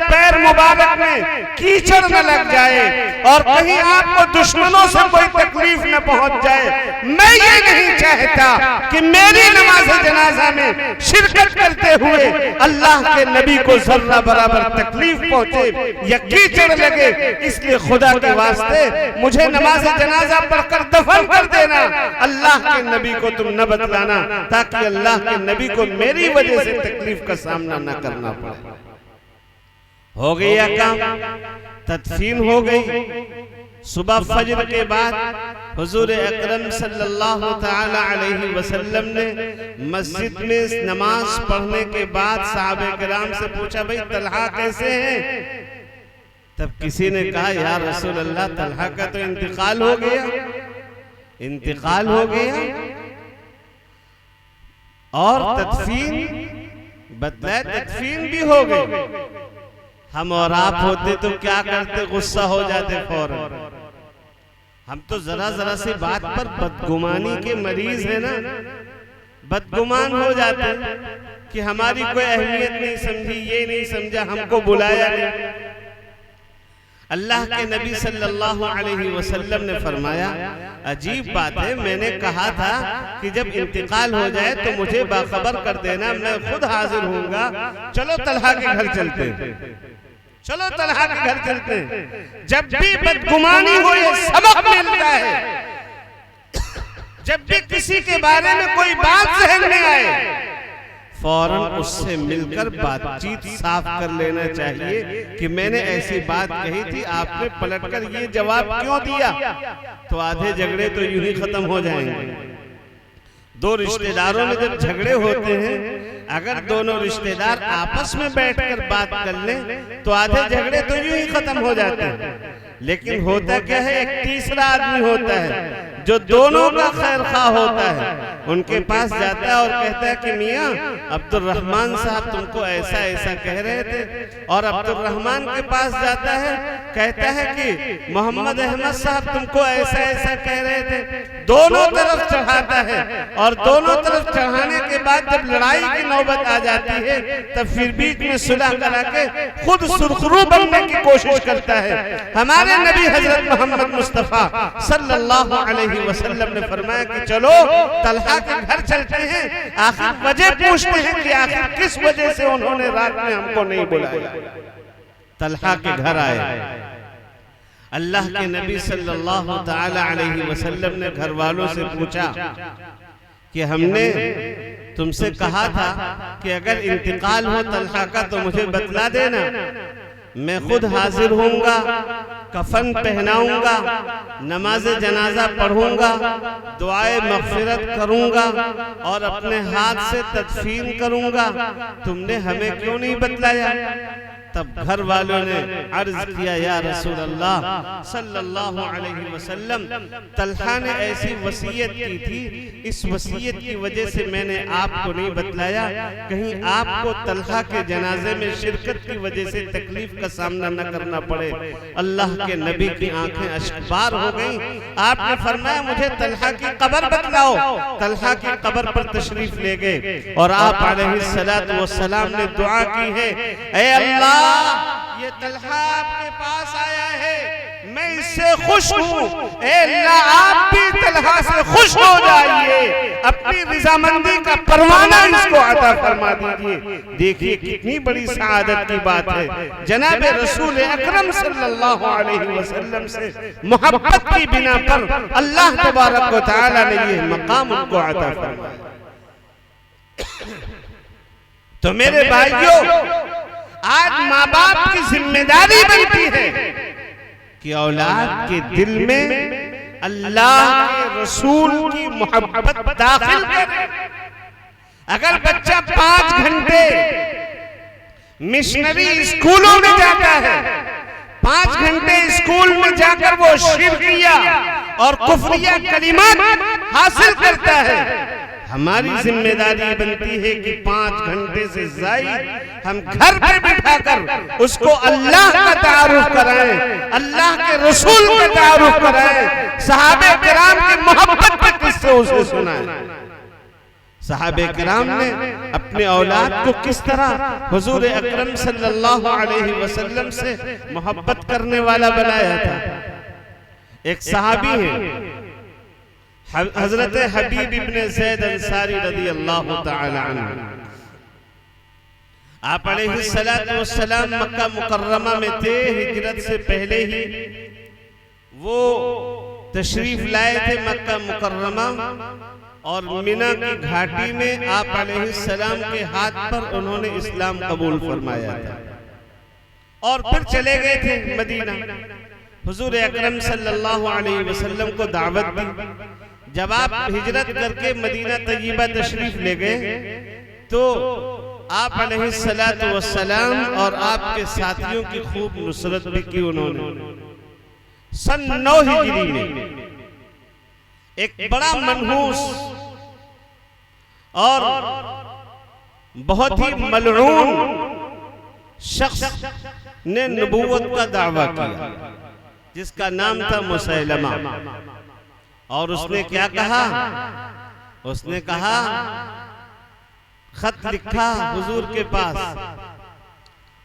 पैर मुबारक में कीचड़ न लग जाए और कहीं आपको दुश्मनों से कोई तकलीफ न पहुंच जाए। मैं ये नहीं चाहता कि मेरी नमाज जनाजा में शिरकत करते हुए अल्लाह के नबी को जर्रा बराबर तकलीफ पहुंचे या कीचड़ लगे। इसलिए खुदा के वास्ते मुझे नमाज जनाजा पढ़कर दफन कर देना, अल्लाह के नबी को तुम न बतलाना, ताकि अल्लाह के नबी को मेरी वजह से तकलीफ का सामना न करना पड़े। हो गया काम, तदफीन हो गई। सुबह फजर के बाद हुजूर अकरम सल्लल्लाहु ताला अलैहि वसल्लम ने मस्जिद में नमाज पढ़ने के बाद सहाबे किराम से पूछा, भाई तलहा कैसे हैं? तब किसी ने कहा, या रसूल अल्लाह, तलहा का तो इंतकाल हो गया, इंतकाल हो गया और तदफीन बतलाए, तदफीन भी हो गई। हम और आप होते तो क्या करते? गुस्सा हो जाते फौरन। हम तो जरा जरा सी बात पर बदगुमानी के मरीज है ना, बदगुमान हो जाते कि हमारी कोई अहमियत नहीं समझी, ये नहीं समझा, हमको बुलाया नहीं। अल्लाह के नबी सल्लल्लाहु अलैहि वसल्लम ने फरमाया, अजीब बात है, मैंने कहा था कि जब इंतकाल हो जाए तो मुझे बाखबर कर देना, मैं खुद हाजिर होऊंगा। चलो तलहा के घर चलते हैं, चलो तलहा के घर चलते हैं। जब भी बदगुमानी हो ये सबक मिलता है, जब भी किसी के बारे में कोई बात जहन में आए फौरन उससे मिलकर बातचीत साफ कर लेना चाहिए कि मैंने ऐसी बात कही थी, आपने पलटकर ये जवाब क्यों दिया? तो आधे झगड़े तो यूं ही खत्म हो जाएंगे। दो रिश्तेदारों में जब झगड़े होते हैं, अगर दोनों रिश्तेदार आपस में बैठकर बात कर लें तो आधे झगड़े तो यूं ही खत्म हो जाते हैं। लेकिन होता क्या है, एक तीसरा आदमी होता है जो दोनों का खैर खा होता है, उनके पास जाता है और कहता है कि मियाँ अब्दुल रहमान साहब तुमको ऐसा ऐसा कह रहे थे, और अब्दुल रहमान के पास जाता है, कहता है कि मोहम्मद अहमद साहब तुमको ऐसा ऐसा कह रहे थे। दोनों तरफ चढ़ाता है और दोनों तरफ चढ़ाने के बाद जब लड़ाई की नौबत आ जाती है तब फिर बीच में सुलह करा के खुद सुरखरू बनने की कोशिश करता है। हमारे नबी हजरत मोहम्मद मुस्तफा सल्लल्लाहु अलैहि वसल्लम ने फरमाया कि चलो तलहा के घर चलते हैं, आखिर वजह पूछते हैं कि आखिर किस वजह से उन्होंने रात में हमको नहीं बुलाया। तलहा के घर आए, अल्लाह के नबी सल्लल्लाहु ताला अलैहि वसल्लम ने घर वालों से पूछा कि हमने तुमसे कहा था कि अगर इंतकाल हो तलहा का तो मुझे बतला देना, मैं खुद हाजिर होऊंगा, कफन पहनाऊंगा, नमाज जनाजा पढ़ूंगा, दुआए मगफिरत करूंगा और अपने हाथ से तदफीन करूंगा। तुमने हमें क्यों नहीं बतलाया? तब घर वालों ने अर्ज किया, या रसूल अल्लाह सल्लल्लाहु अलैहि वसल्लम, तलहा ने ऐसी वसीयत की थी, इस वसीयत की वजह से मैंने आपको नहीं बतलाया, कहीं आपको तलहा के जनाजे में शिरकत की वजह से तकलीफ का सामना न करना पड़े। अल्लाह के नबी की आंखें अश्कबार हो गईं। आपने फरमाया, मुझे तलहा की कब्र बतलाओ। तलहा की कब्र पर तशरीफ ले गए और आप अलैहिस्सलातु वस्सलाम ने दुआ की है, ऐ अल्लाह, ये तलहा आपके पास आया है, मैं इससे खुश हूँ, ऐ अल्लाह आप भी तलहा से खुश हो जाइए, अपनी रज़ामंदी का परवाना इसको अता फरमा दीजिए। देखिए कितनी बड़ी सआदत की बात है। जनाब रसूल अकरम सल्लल्लाहु अलैहि वसल्लम से मोहब्बत की बिना पर अल्लाह तबारक व तआला ने ये मकाम उनको अता फरमाया। तो मेरे भाइयों, आज माँ बाप की जिम्मेदारी बनती है कि औलाद के दिल में अल्लाह के रसूल की मोहब्बत दाखिल करें। अगर बच्चा 5 घंटे मिशनरी स्कूलों में जाता है, 5 घंटे स्कूल में जाकर वो शिर्किया और कुफरिया कलिमात हासिल करता है, हमारी जिम्मेदारी बनती है कि 5 घंटे से ज़ायद हम घर पे बिठाकर उसको अल्लाह का तारुफ कराएं, अल्लाह के रसूल का तारुफ कराएं, सहाबे किराम की मोहब्बत के किस्से उसे सुनाएं। सहाबे किराम ने अपने औलाद को किस तरह हुजूर अकरम सल्लल्लाहु अलैहि वसल्लम से मोहब्बत करने वाला बनाया था। एक सहाबी है हजरत हबीब इब्ने ज़ैद अंसारी रज़ियल्लाहु तआला अन्हु। आप अलैहिस्सलातु वस्सलाम मक्का मुकर्रमा में थे, हिजरत से पहले ही वो तशरीफ लाए थे मक्का मुकर्रमा, और मिना की घाटी में आप अलैहिस्सलाम के हाथ पर उन्होंने इस्लाम कबूल फरमाया था और फिर चले गए थे मदीना। हुजूर अकरम सल्लल्लाहु अलैहि वसल्लम को दावत दी। जब आप हिजरत करके मदीना तय्यबा तशरीफ ले गए तो आप अलैहिस्सलातु वस्सलाम और आपके साथियों की खूब नुसरत भी की उन्होंने। सन 9 हिजरी में एक बड़ा मनहूस और बहुत ही मलऊन शख्स ने नबूवत का दावा किया, जिसका नाम था मुसैलमा। और उसने क्या कहा? उसने कहा, खत लिखा हुजूर के पास,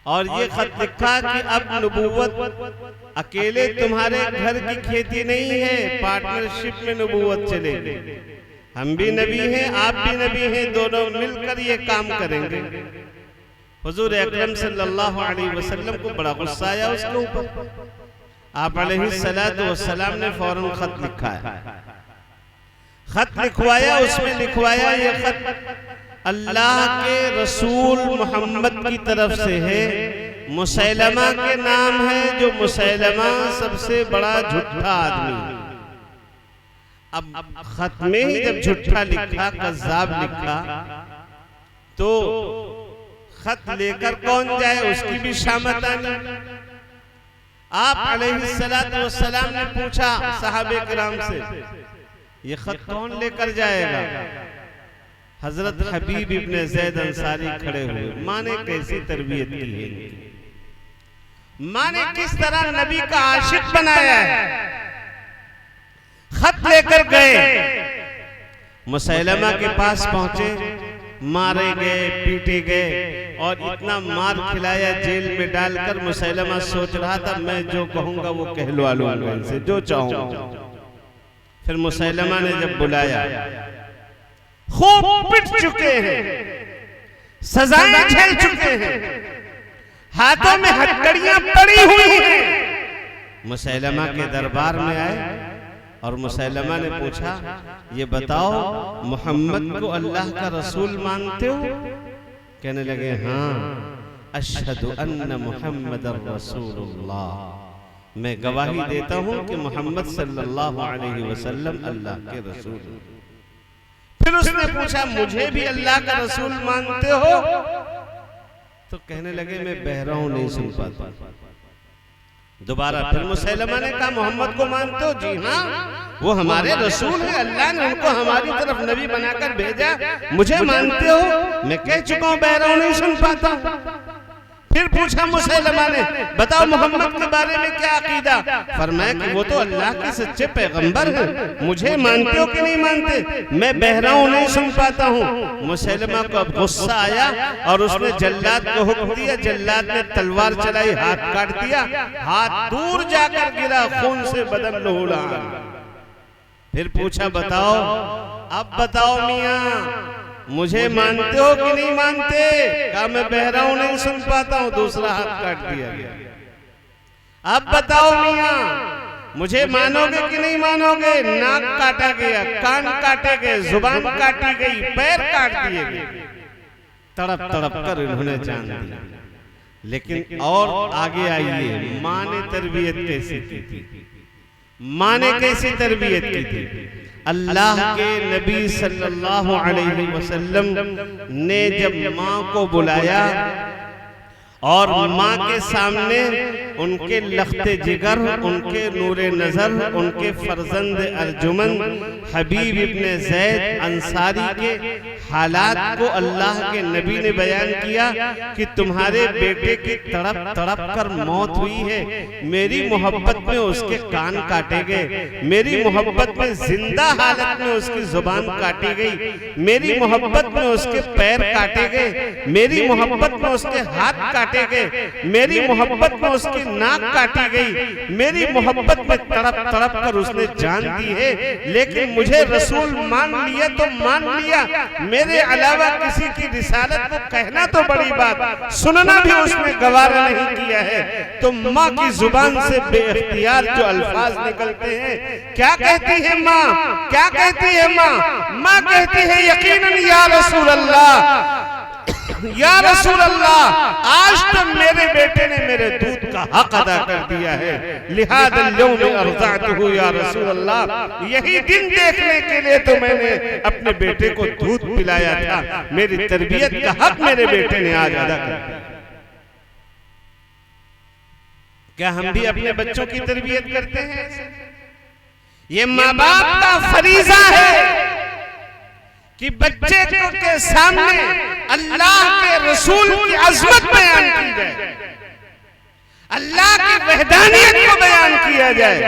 और ये खत लिखा कि अब नबूवत अकेले तुम्हारे घर की खेती नहीं है, पार्टनरशिप में नबूवत चलेगी। हम भी नबी हैं, आप भी नबी हैं, दोनों मिलकर ये काम करेंगे। हुजूर अकरम सल्लल्लाहु अलैहि वसल्लम को बड़ा गुस्सा आया उसके ऊपर। आप अलैहिस्सलातु वस्सलाम ने फौरन खत लिखा है, खत लिखवाया। उसमें लिखवाया, ये खत अल्लाह के रसूल मोहम्मद की तरफ से है, मुसैलमा के नाम है, जो मुसैलमा सबसे बड़ा झूठा आदमी है। अब खत में ही जब झूठा लिखा, कज़्ज़ाब लिखा, तो खत लेकर कौन जाए, उसकी भी शामत आनी। आप अलैहिस्सलातु वस्सलाम ने पूछा सहाबे किराम से, ये खत कौन लेकर जाएगा? हजरत हबीब इब्ने ज़ैद अंसारी खड़े हुए। माँ ने कैसी तरबियत की है, माँ ने किस तरह नबी का आशिक बनाया है। खत लेकर गए, मुसैलमा के पास पहुंचे, मारे गए, पीटे गए, और इतना मार खिलाया, जेल में डालकर मुसैलमा सोच रहा था मैं जो कहूंगा वो कहलवा लूंगा इनसे, जो चाहूंगा। फिर मुसैलमा ने जब बुलाया, खूब पिट चुके हैं, सजाएं झेल चुके हैं, हाथों में हथकड़ियां पड़ी हुई हैं। मुसैलमा के दरबार में आए और मुसैलमा ने पूछा, ये बताओ मोहम्मद को अल्लाह का रसूल मानते हो? कहने लगे, हाँ, अशहदु अन्ना मुहम्मदर रसूलुल्लाह, मैं गवाही देता हूं कि मोहम्मद सल्लल्लाहु अलैहि वसल्लम अल्लाह के रसूल। फिर उसने पूछा, मुझे भी अल्लाह का रसूल मानते हो? तो कहने लगे मैं बहरा हूं, नहीं सुन पाता। दोबारा फिर मुसैलमा ने कहा मोहम्मद को मानते हो? जी हाँ, वो हमारे रसूल है, अल्लाह ने उनको हमारी तरफ नबी बनाकर भेजा। मुझे मानते हो? मैं कह चुका हूं बहरा हूं, नहीं सुन पाता। फिर पूछा मुसैलमा ने, बताओ मोहम्मद के बारे में क्या अकीदा? फरमाया कि वो तो अल्लाह के सच्चे पैगंबर हैं। मुझे मानते हो कि नहीं मानते? मैं बहरा हूं, नहीं सुन पाता हूं। मुसैलमा को अब गुस्सा आया और उसने जल्लाद को हुक्म दिया। जल्लाद ने तलवार चलाई, हाथ काट दिया, हाथ दूर जाकर गिरा, खून से बदन लहूलुहान। फिर पूछा बताओ, अब बताओ मियां, मुझे मानते हो कि नहीं मानते? कहा मैं बहरा हूं, नहीं सुन पाता हूं। दूसरा हाथ काट दिया गया। अब बताओ मियां, मुझे मानोगे कि नहीं मानोगे? नाक काटा गया, कान काटे गए, जुबान काटी गई, पैर काट दिए गए। तड़प तड़प कर इन्होंने जान दिया। लेकिन और आगे आइए, मां ने तरबियत कैसी की थी? मां ने कैसी तरबियत की थी? अल्लाह के नबी सल्लल्लाहु अलैहि वसल्लम ने जब मां को बुलाया और मां के सामने उनके लख्ते जिगर, उनके नूरे नजर, उनके फर्जंद अर्जुमन हबीब इब्ने ज़ैद अंसारी के हालात को अल्लाह के नबी ने बयान किया कि तुम्हारे बेटे की तड़प तड़प कर मौत हुई है। मेरी मोहब्बत में उसके कान काटे गए, मेरी मोहब्बत में जिंदा हालत में उसकी जुबान काटी गई, मेरी मोहब्बत में उसके पैर काटे गए, मेरी मोहब्बत में उसके हाथ काटे गए, मेरी मोहब्बत में उसकी नाक काटी गई, मेरी मोहब्बत में तड़प तड़प कर उसने जान दी है। लेकिन मुझे रसूल मान लिया तो मान लिया, मेरे अलावा किसी की रिसालत को कहना तो बड़ी बात, सुनना भी उसने गवारा नहीं किया है। तो माँ की जुबान से बेइख्तियार जो अल्फाज निकलते हैं, क्या कहती है माँ? क्या कहती है माँ? माँ कहती है यकीनन या रसूल अल्लाह, या रसूल अल्लाह, आज तक मेरे बेटे ने मेरे दूध का हक अदा कर दिया है। लिहाजा यौम अर्ज़अतहु या रसूल अल्लाह, यही दिन देखने के लिए तो मैंने अपने बेटे को दूध पिलाया था। मेरी तरबियत का हक मेरे बेटे ने आज अदा कर दिया। क्या हम भी अपने बच्चों की तरबियत करते हैं? ये माँ बाप का फरीजा है कि बच्चे के सामने अल्लाह के रसूल की अजमत बयान की जाए, अल्लाह की वहदानियत को बयान किया जाए,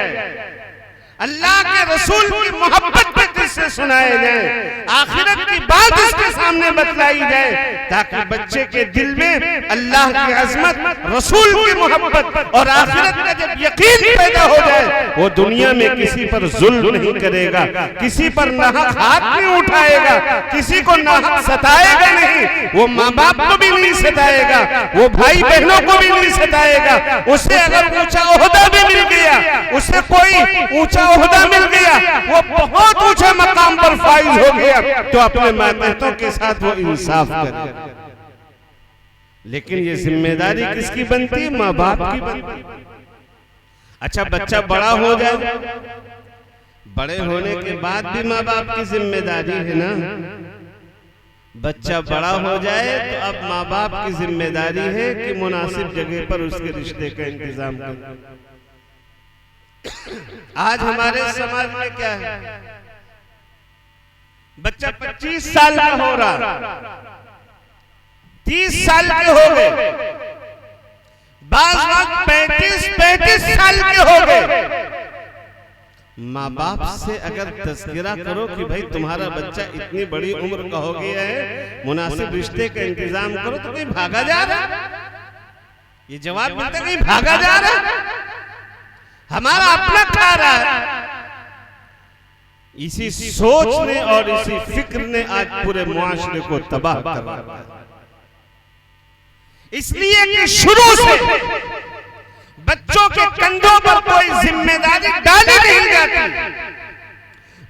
अल्लाह के रसूल की मोहब्बत पे जिससे सुनाए जाए, आखिरत की बात उसके सामने बतलाई जाए, ताकि बच्चे के दिल में अल्लाह की अजमत, रसूल की मोहब्बत और आखिरत का जब यकीन पैदा हो जाए, वो दुनिया में किसी पर जुल्म नहीं करेगा, किसी पर नाहक हाथ नहीं उठाएगा, किसी को नाहक सताएगा नहीं, वो माँ बाप को भी नहीं सताएगा, वो भाई बहनों को भी नहीं सताएगा। उसे अगर ऊंचा ओहदा भी मिल गया, उसे कोई ऊंचा ओहदा मिल गया, वो बहुत ऊंचे मकाम पर फाइज हो गया, तो अपने मातहतों के साथ वो इंसाफ करे। लेकिन ये जिम्मेदारी किसकी बनती है? माँ बाप की बनती है। अच्छा, बच्चा बड़ा हो जाए, बड़े होने के बाद भी माँ बाप की जिम्मेदारी है ना। बच्चा बड़ा हो जाए तो अब माँ बाप की जिम्मेदारी है कि मुनासिब जगह पर उसके रिश्ते का इंतजाम करें। आज हमारे समाज में क्या है, बच्चा 25 साल का हो रहा, 30 साल के हो गए, बाज़ वक्त 35 साल के हो गए। माँ बाप से अगर तज़किरा करो कि भाई तुम्हारा बच्चा इतनी बड़ी उम्र का हो गया है, मुनासिब रिश्ते का इंतजाम करो, तो कहीं भागा जा रहा, ये जवाब मिलता है कहीं भागा जा रहा, हमारा अपना खा रहा है। इसी सोच ने और इसी फिक्र ने आज पूरे मुआशरे को तबाह कर दिया। इसलिए कि शुरू से बच्चों के कंधों पर कोई जिम्मेदारी डाली नहीं जाती।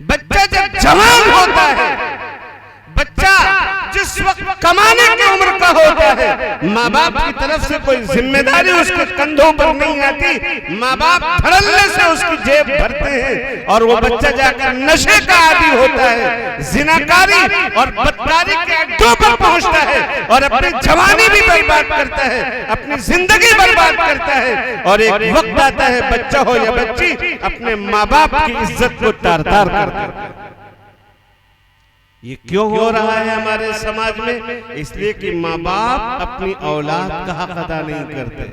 बच्चा जब जवान होता है, बच्चा जिस वक्त कमाने की उम्र का होता है, माँ बाप की तरफ से कोई जिम्मेदारी उसके कंधों पर नहीं आती, माँ बाप धड़ल्ले से उसकी जेब भरते हैं और वो बच्चा जाकर नशे का आदी होता है, जिनाकारी और बदकारी के अड्डों पर पहुंचता है और अपनी जवानी भी बर्बाद करता है, अपनी जिंदगी बर्बाद करता है। और एक वक्त आता है, बच्चा हो या बच्ची, अपने माँ बाप की इज्जत को तार तार करता है। ये क्यों हो रहा है हमारे समाज में? इसलिए कि माँ बाप अपनी औलाद का हक अदा नहीं करते।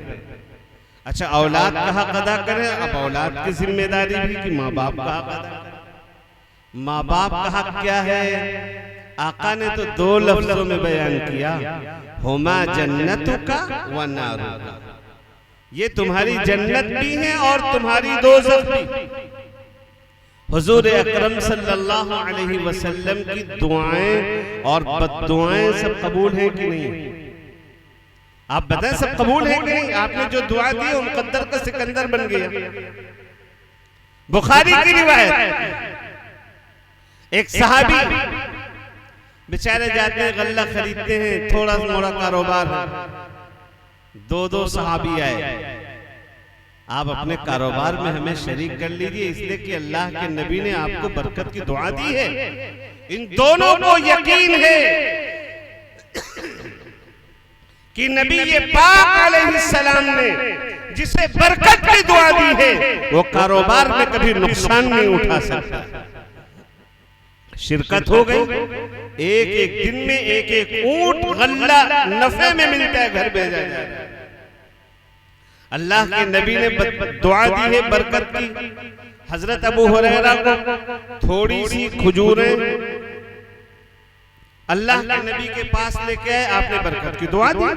अच्छा, औलाद का हक अदा करे, अब औलाद की जिम्मेदारी भी कि माँ बाप का हक अदा करे। माँ बाप का हक क्या है? आका ने तो 2 लफ्जों में बयान किया, हुमा जन्नतुका व नारुका। ये तुम्हारी जन्नत भी है और तुम्हारी दोज़ख भी। हुजूर अकरम सल्लल्लाहु अलैहि वसल्लम की दुआएं और बद्दुआएं सब कबूल हैं कि नहीं? आप बताएं, सब कबूल हैं कि नहीं? आपने जो दुआ दी वो मुकद्दर का सिकंदर बन गया। बुखारी की रिवायत, एक सहाबी बेचारे जाते हैं, गल्ला खरीदते हैं, थोड़ा मोड़ा कारोबार है, 2 सहाबी आए, आप अपने कारोबार में हमें शरीक कर लीजिए, इसलिए कि अल्लाह के नबी ने आपको बरकत की दुआ दी है। इन दोनों को यकीन है कि नबी ये पाक अलैहिस्सलाम ने जिसे बरकत की दुआ दी है वो कारोबार में कभी नुकसान नहीं उठा सकता। शिरकत हो गई, एक दिन में एक ऊंट गल्ला नफे में मिलता है, घर भेजा जाता है। अल्लाह के नबी ने दुआ दी है बरकत की। हजरत अबू हुरैरा को थोड़ी सी खजूरें अल्लाह के नबी के पास लेके आए, आपने बरकत की दुआ दी।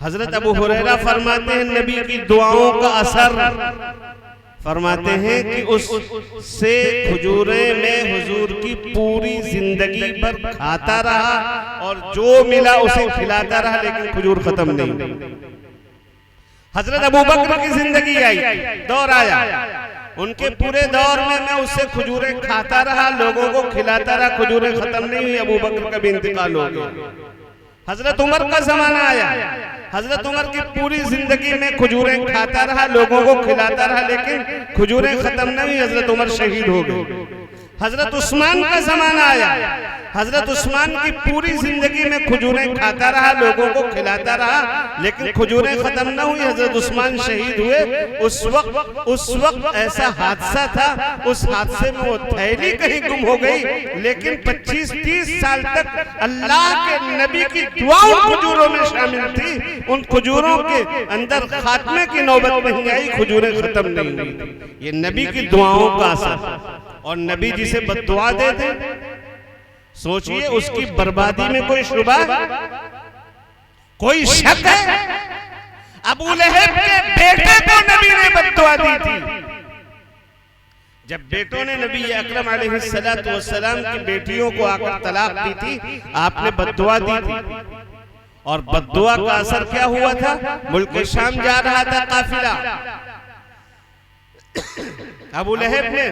हजरत अबू हुरैरा फरमाते हैं, नबी की दुआओं का असर, फरमाते हैं कि उससे खजूरें में हुजूर की पूरी जिंदगी भर खाता रहा और जो मिला उसे खिलाता रहा, लेकिन खजूर खत्म नहीं। हजरत अबू बकर की जिंदगी आई, दौर आया, उनके पूरे दौर में मैं उससे खजूरें खाता रहा, लोगों को खिलाता रहा, खजूरें खत्म नहीं हुई। अबू बकर का भी इंतकाल हो गया। हजरत उमर का जमाना आया, हजरत उमर की पूरी जिंदगी में खजूरें खाता रहा, लोगों को खिलाता रहा, लेकिन खजूरें खत्म नहीं हुई, हजरत उमर शहीद हो गए। हजरत उस्मान का जमाना आया, हजरत उस्मान की पूरी जिंदगी में खजूरें खाता रहा, लोगों को खिलाता रहा, लेकिन खजूरें खत्म न हुई, हजरत उस्मान शहीद हुए। उस वक्त ऐसा हादसा था, उस हादसे में वो थैली कहीं गुम हो गई, लेकिन 25-30 साल तक अल्लाह के नबी की दुआओं खजूरों में शामिल थी। उन खजूरों के अंदर खात्मे की नौबत नहीं आई, खजूरें खत्म नहीं हुई। ये नबी की दुआओं का असर। और नबी जिसे बद्दुआ दे दे, सोचिए उसकी बर्बादी में कोई शुबा, कोई शक है? अबू लहब के बेटे को नबी ने बद्दुआ दी थी। जब बेटों ने नबी अकरम अलैहिस्सलातु वस्सलाम की बेटियों को आकर तलाक दी थी, आपने बद्दुआ दी थी। और बद्दुआ का असर क्या हुआ था? मुल्क शाम जा रहा था काफिला, अबू लहब ने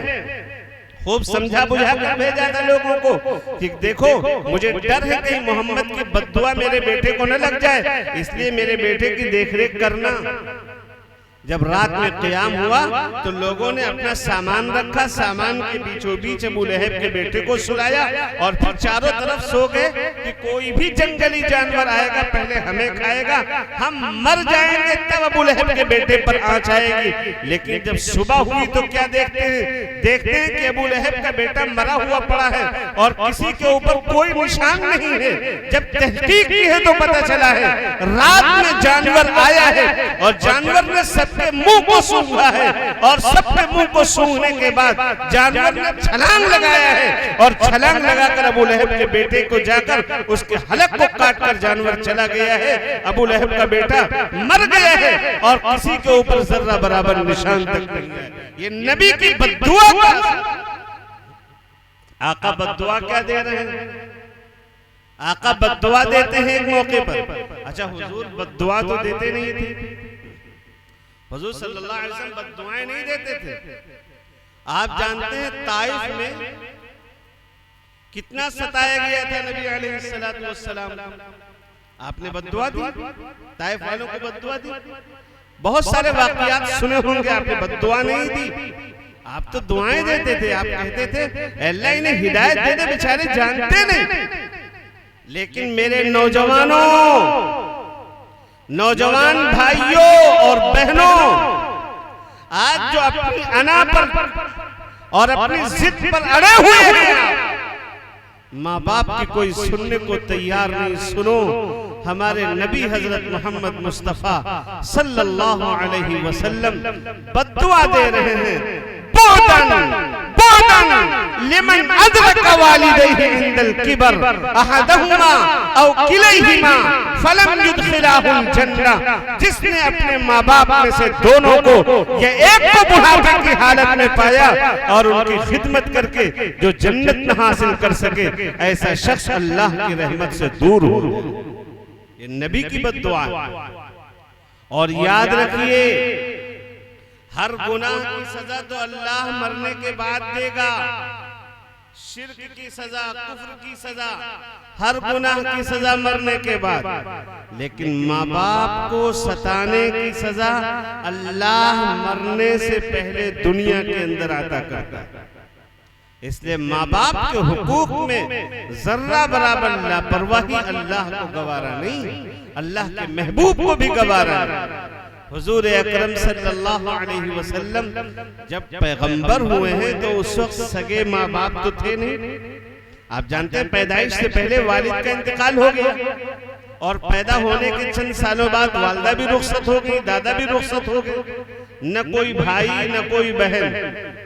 खूब समझा बुझा कर भेजा था लोगों को कि देखो, मुझे डर है कहीं मोहम्मद की बद्दुआ मेरे बेटे को न लग जाए, इसलिए मेरे बेटे की देखरेख करना। जब रात में क़याम हुआ तो लोगों ने अपना सामान रखा, सामान के बीचों बीच अबू लहब के बेटे को सुलाया और फिर चारों तरफ सो गए कि कोई भी जंगली जानवर आएगा पहले हमें खाएगा, हम मर जाएंगे तब अबू लहब के बेटे पर आंच आएगी। लेकिन जब सुबह हुई तो क्या देखते हैं कि अबू लहब का बेटा मरा हुआ पड़ा है और किसी के ऊपर कोई निशान नहीं है। जब तहकीक की है तो पता चला है रात में जानवर आया है और जानवर ने सबके मुंह को सूंघा है और सबके मुंह को सूंघने के बाद जानवर ने छलांग लगाया है और छलांग लगाकर अबू लहब के बेटे को जाकर उसके हलक को काटकर जानवर चला गया है। अबू लहब का बेटा मर गया है और किसी के ऊपर जर्रा बराबर निशान तक नहीं है। ये नबी की बद्दुआ का। आका बद्दुआ क्या दे रहे हैं? आका बद्दुआ देते हैं एक मौके पर। अच्छा, हुजूर बद्दुआ तो देते नहीं थे, हुजूर सल्लल्लाहु अलैहि वसल्लम बद्दुआएं नहीं देते थे। आप जानते हैं ताइफ में कितना सताया गया था नबी अलैहिस्सलातु वस्सलाम। आपने बद्दुआ दी, ताइफ वालों को बद्दुआ दी। बहुत सारे वाकयात सुने होंगे, आपने बद्दुआ नहीं दी, आप तो दुआएं देते थे। आप कहते थे अल्लाह इन्हें हिदायत दे दे, बेचारे जानते नहीं। लेकिन मेरे नौजवानों, नौजवान भाइयों और बहनों, आज जो अपनी अना पर और अपनी जिद पर अड़े हुए हैं, माँ बाप की कोई सुनने को तैयार नहीं। सुनो, हमारे नबी हजरत मोहम्मद मुस्तफा सल्लल्लाहु अलैहि वसल्लम बद्दुआ दे रहे हैं, लिमन अदरक वालिदैहि इंदल किबर अहदहुमा औ किलैहिमा फलम युदखिलाहुल जन्नह। जिसने अपने माँ बाप में से दोनों को या एक को बुढ़ापे की हालत में पाया और उनकी खिदमत करके जो जन्नत न हासिल कर सके, ऐसा शख्स अल्लाह की रहमत से दूर हो। ये नबी की बद्दुआ। और याद रखिए, हर गुनाह की सजा तो अल्लाह मरने के बाद देगा। शिर्क की सजा, कुफ्र की सजा, हर गुनाह की सजा मरने के बाद। लेकिन माँ बाप को सताने की सजा अल्लाह मरने से पहले दुनिया के अंदर आता करता है। इसलिए माँ बाप के हुकूक में जर्रा बराबर लापरवाही अल्लाह को गवारा नहीं, अल्लाह के महबूब को भी गवारा नहीं। हुजूर अकरम सल्लल्लाहु अलैहि वसल्लम जब पैगंबर हुए हैं तो उस वक्त सगे माँ बाप तो थे नहीं। आप जानते हैं पैदाइश से पहले वालिद का इंतकाल हो गया और पैदा होने के चंद सालों बाद वालिदा भी रुखसत हो गई, दादा भी रुखसत हो गए। न कोई भाई, न कोई बहन,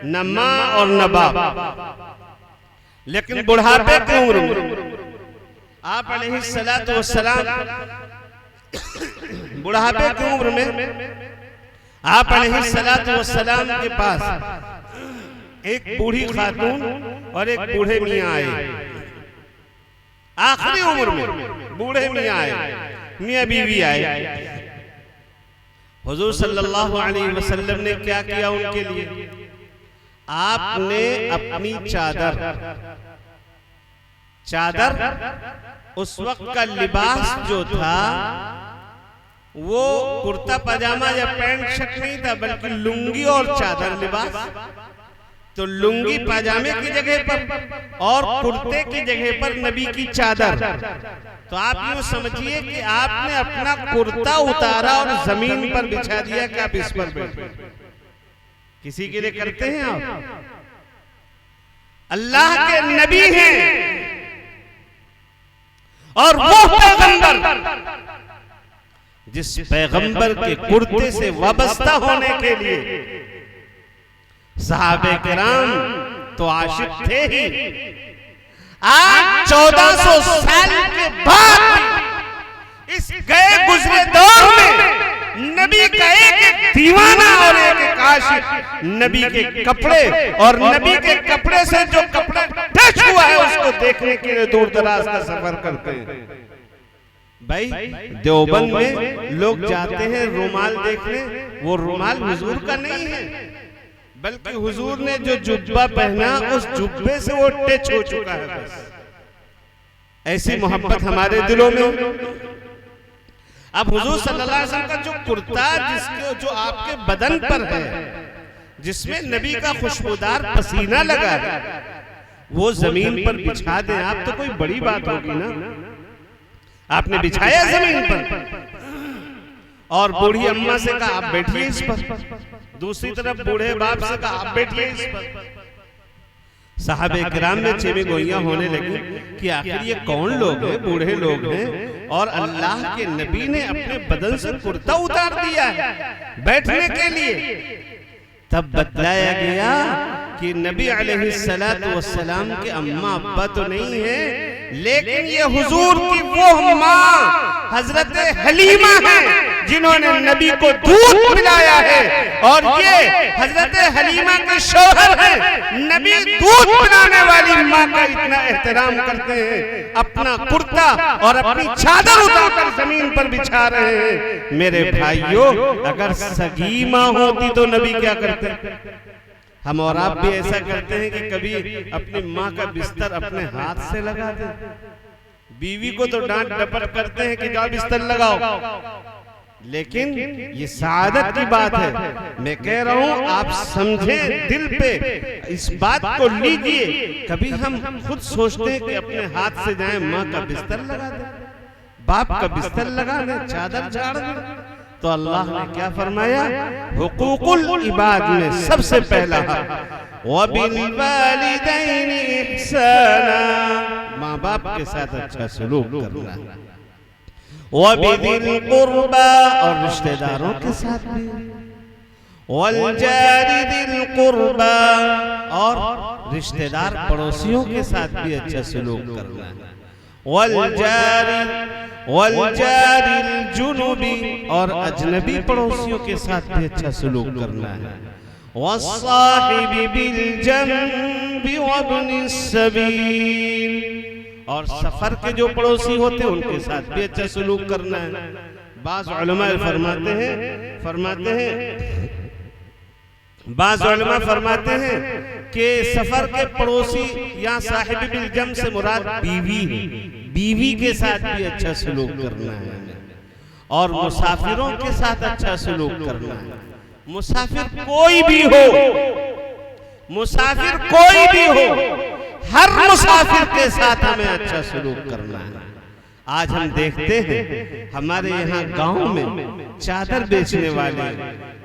न माँ और न बाप। लेकिन बुढ़ापे की उम्र में आप अलैहिस्सलातु वस्सलाम, बुढ़ापे की उम्र में आप अलैहिस्सलातु वस्सलाम के पास एक बूढ़ी खातून और एक बूढ़े मियाँ आए। आखिरी उम्र में बूढ़े मियाँ आए, मियाँ बीवी आए। हुजूर सल्लल्लाहु अलैहि वसल्लम ने क्या किया उनके लिए? आपने अपनी चादर उस वक्त का लिबास जो था वो कुर्ता पजामा या पैंट शर्ट नहीं था, बल्कि लुंगी और चादर लिबास। तो लुंगी पजामे की जगह पर और कुर्ते की जगह पर नबी की चादर। तो आप यूँ समझिए कि आपने अपना कुर्ता उतारा और जमीन पर बिछा दिया कि आप इस पर बैठे। किसी के लिए करते हैं आप? अल्लाह के नबी हैं और वो पैगंबर जिस पैगंबर के कुर्ते से वाबस्ता होने के लिए सहाबे किराम तो आशिक थे ही। आज 1400 साल के बाद इस गए गुजरे दौर में नबी का एक दीवाना और एक आशिक नबी के कपड़े और नबी के कपड़े से जो कपड़ा टच हुआ है उसको देखने के लिए दूर दराज का सफर करते हैं। भाई देवबंद में लोग जाते हैं रुमाल देखने, वो रुमाल हुजूर का नहीं है, बल्कि हुजूर ने जो जुब्बा पहना उस जुब्बे से वो टच हो चुका है। बस ऐसी मोहब्बत हमारे दिलों में। अब हुजूर सल्लल्लाहु अलैहि वसल्लम का जो कुर्ता जिसके जो आपके बदन पर है, जिसमें नबी का खुशबूदार पसीना लगा है, वो जमीन पर बिछा दें आप तो कोई बड़ी बात होगी ना। आपने बिछाया जमीन पर और बूढ़ी अम्मा से कहा आप बैठिए इस पर, दूसरी तरफ बूढ़े बाप से कहा आप बैठिए इस पर। साहबे किराम में चेमी गोइयां होने लगी कि आखिर ये कौन लोग हैं? बूढ़े लोग हैं और अल्लाह के नबी ने अपने बदन से कुर्ता उतार दिया है बैठने के लिए। तब बतलाया गया कि नबी अलैहिस्सलातु वस्सलाम के अम्मा अब्बा तो नहीं है, लेकिन ये हुजूर की वो माँ हजरत हलीमा है जिन्होंने नबी को दूध पिलाया है, और ये हजरत हलीमा के शौहर हैं। नबी दूध पिलाने वाली माँ का इतना एहतराम करते हैं, अपना कुर्ता और अपनी चादर उतारकर जमीन पर बिछा रहे हैं। मेरे भाइयों, अगर सगी माँ होती तो नबी क्या करते? हम और आप भी ऐसा करते हैं कि कभी अपनी माँ का बिस्तर अपने हाथ से लगा दे। बीवी को तो डांट डपट करते हैं कि जाओ बिस्तर लगाओ, लेकिन ये सादत की बात है। मैं कह रहा हूं आप समझें, दिल पे इस बात को लीजिए। कभी हम खुद सोचते हैं कि अपने हाथ से जाएं माँ का बिस्तर लगा दे, बाप का बिस्तर लगा दे, चादर झाड़ दे। तो अल्लाह ने क्या फरमाया? हुकूकुल इबाद में सबसे पहला हक वबिल वालिदैनि इहसाना, माँ बाप के साथ अच्छा सलूक करना, वबिदिल कुर्बा और रिश्तेदारों के साथ भी, वल जारि दिल कुर्बा और रिश्तेदार पड़ोसियों के साथ भी अच्छा सलूक करना, वल जारिल जुनुबी और अजनबी पड़ोसियों के साथ भी अच्छा सलूक करना है, वस्साहिबि बिल जंबि वब्निस सबील और सफर के जो पड़ोसी होते हैं उनके साथ भी अच्छा सलूक करना है। बाज़ उलमा फरमाते हैं कि सफर के पड़ोसी या साहिब बिल जम से मुराद बीवी है, बीवी के साथ भी अच्छा सलूक करना है और मुसाफिरों के साथ अच्छा सलूक करना है। मुसाफिर कोई भी हो, हर मुसाफिर के साथ हमें अच्छा सलूक करना है। आज हम देखते हैं हमारे यहाँ गांव में चादर बेचने वाले,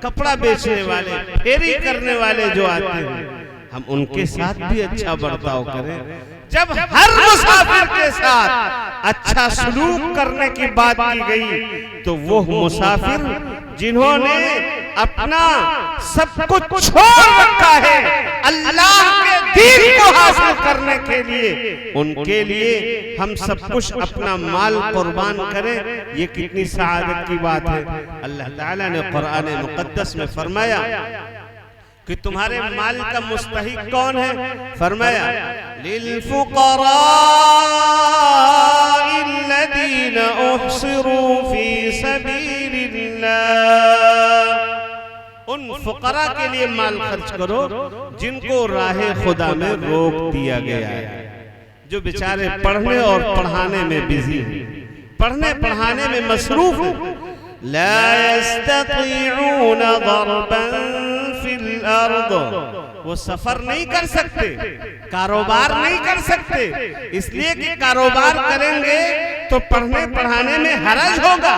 कपड़ा बेचने वाले, फेरी करने वाले जो आते हैं, हम उनके साथ भी अच्छा बर्ताव करें। जब हर मुसाफिर के साथ अच्छा सलूक करने की बात की गई तो वो मुसाफिर जिन्होंने अपना सब कुछ छोड़ रखा है अल्लाह के दीन को हासिल करने के लिए, उनके लिए हम सब कुछ अपना माल कुर्बान करें, ये कितनी सआदत की बात है। अल्लाह ताला ने कुरान मुकद्दस में फरमाया कि तुम्हारे माल का मुस्तहिक कौन है? फरमाया लिल फुकरा अल्लज़ीना उहसिरू फी सबीलिल्लाह, उन फुकरा के लिए माल खर्च करो जिनको राहे खुदा में रोक दिया गया है, जो बेचारे पढ़ने और पढ़ाने में बिजी हैं, पढ़ने पढ़ाने में मसरूफ हैं। ला यस्ततीऊन दरबन फिल अर्द, वो सफर नहीं कर सकते, कारोबार नहीं कर सकते, इसलिए कि कारोबार करेंगे तो पढ़ने पढ़ाने में हरज होगा,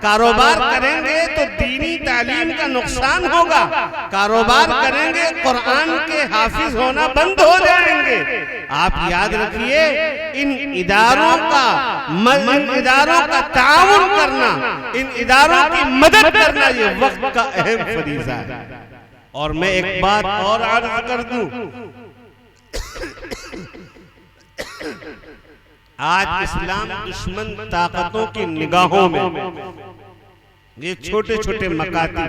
कारोबार करेंगे तो दीनी तालीम का नुकसान होगा, कारोबार करेंगे कुरान के हाफिज होना बंद हो जाएंगे। आप याद रखिए, इन इदारों का ताउन करना, इन इदारों की मदद करना ये वक्त का अहम फरीज़ा है। और मैं एक बात और अर्ज कर दूं, आज इस्लाम दुश्मन ताकतों की निगाहों में ये छोटे छोटे मकाती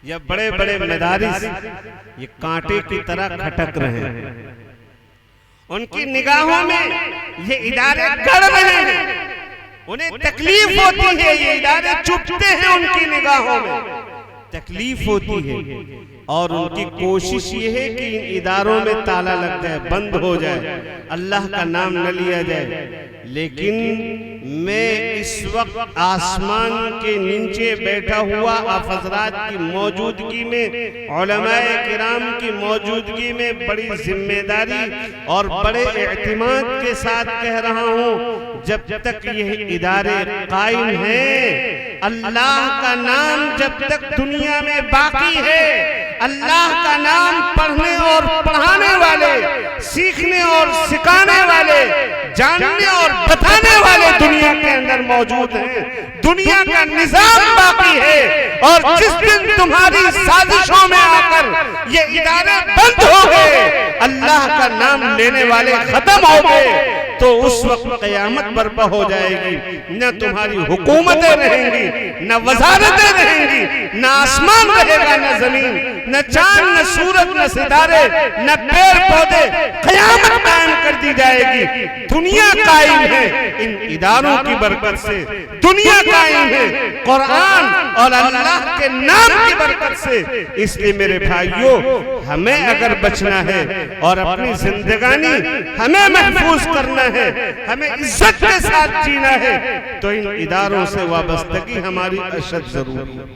या बड़े बड़े मदारिस ये कांटे की तरह खटक रहे हैं, उनकी निगाहों में ये इदारे गड़ रहे हैं, उन्हें तकलीफ होती है, ये इदारे चुभते हैं, उनकी निगाहों में तकलीफ होती है और उनकी कोशिश ये है कि इन इदारों में ताला लग जाए, बंद हो जाए, अल्लाह का नाम न लिया जाए। लेकिन मैं इस वक्त आसमान के नीचे बैठा हुआ आप हज़रात की मौजूदगी में, उलमाए किराम की मौजूदगी में बड़ी जिम्मेदारी और बड़े एहतिमाद के साथ कह रहा हूँ, जब तक यह इदारे कायम हैं, अल्लाह का नाम जब तक दुनिया में बाकी है, अल्लाह का नाम पढ़ने और पढ़ाने वाले, सीखने और सिखाने वाले, जानने और बताने वाले दुनिया के अंदर मौजूद हैं, दुनिया का निजाम बाकी है। और जिस दिन तुम्हारी साजिशों में आकर ये इदारे बंद हो गए, अल्लाह का नाम लेने वाले खत्म हो गए, तो उस वक्त क़यामत बर्पा हो जाएगी। न तुम्हारी हुकूमतें रहेंगी, न वजारतें रहेंगी, न आसमान रहेगा, न जमीन, न चांद, न सूरज, न सितारे, न पेड़ पौधे। क़यामत कायम कर दी जाएगी। दुनिया कायम है इन इदारों की बरकत से, दुनिया कायम है कुरान और अल्लाह के नाम की बरकत से। इसलिए मेरे भाइयों, हमें अगर बचना है और अपनी जिंदगानी हमें महफूज करना है, हमें इज्जत के साथ जीना है, तो इन इदारों से वाबस्तगी हमारी अशद जरूरी है।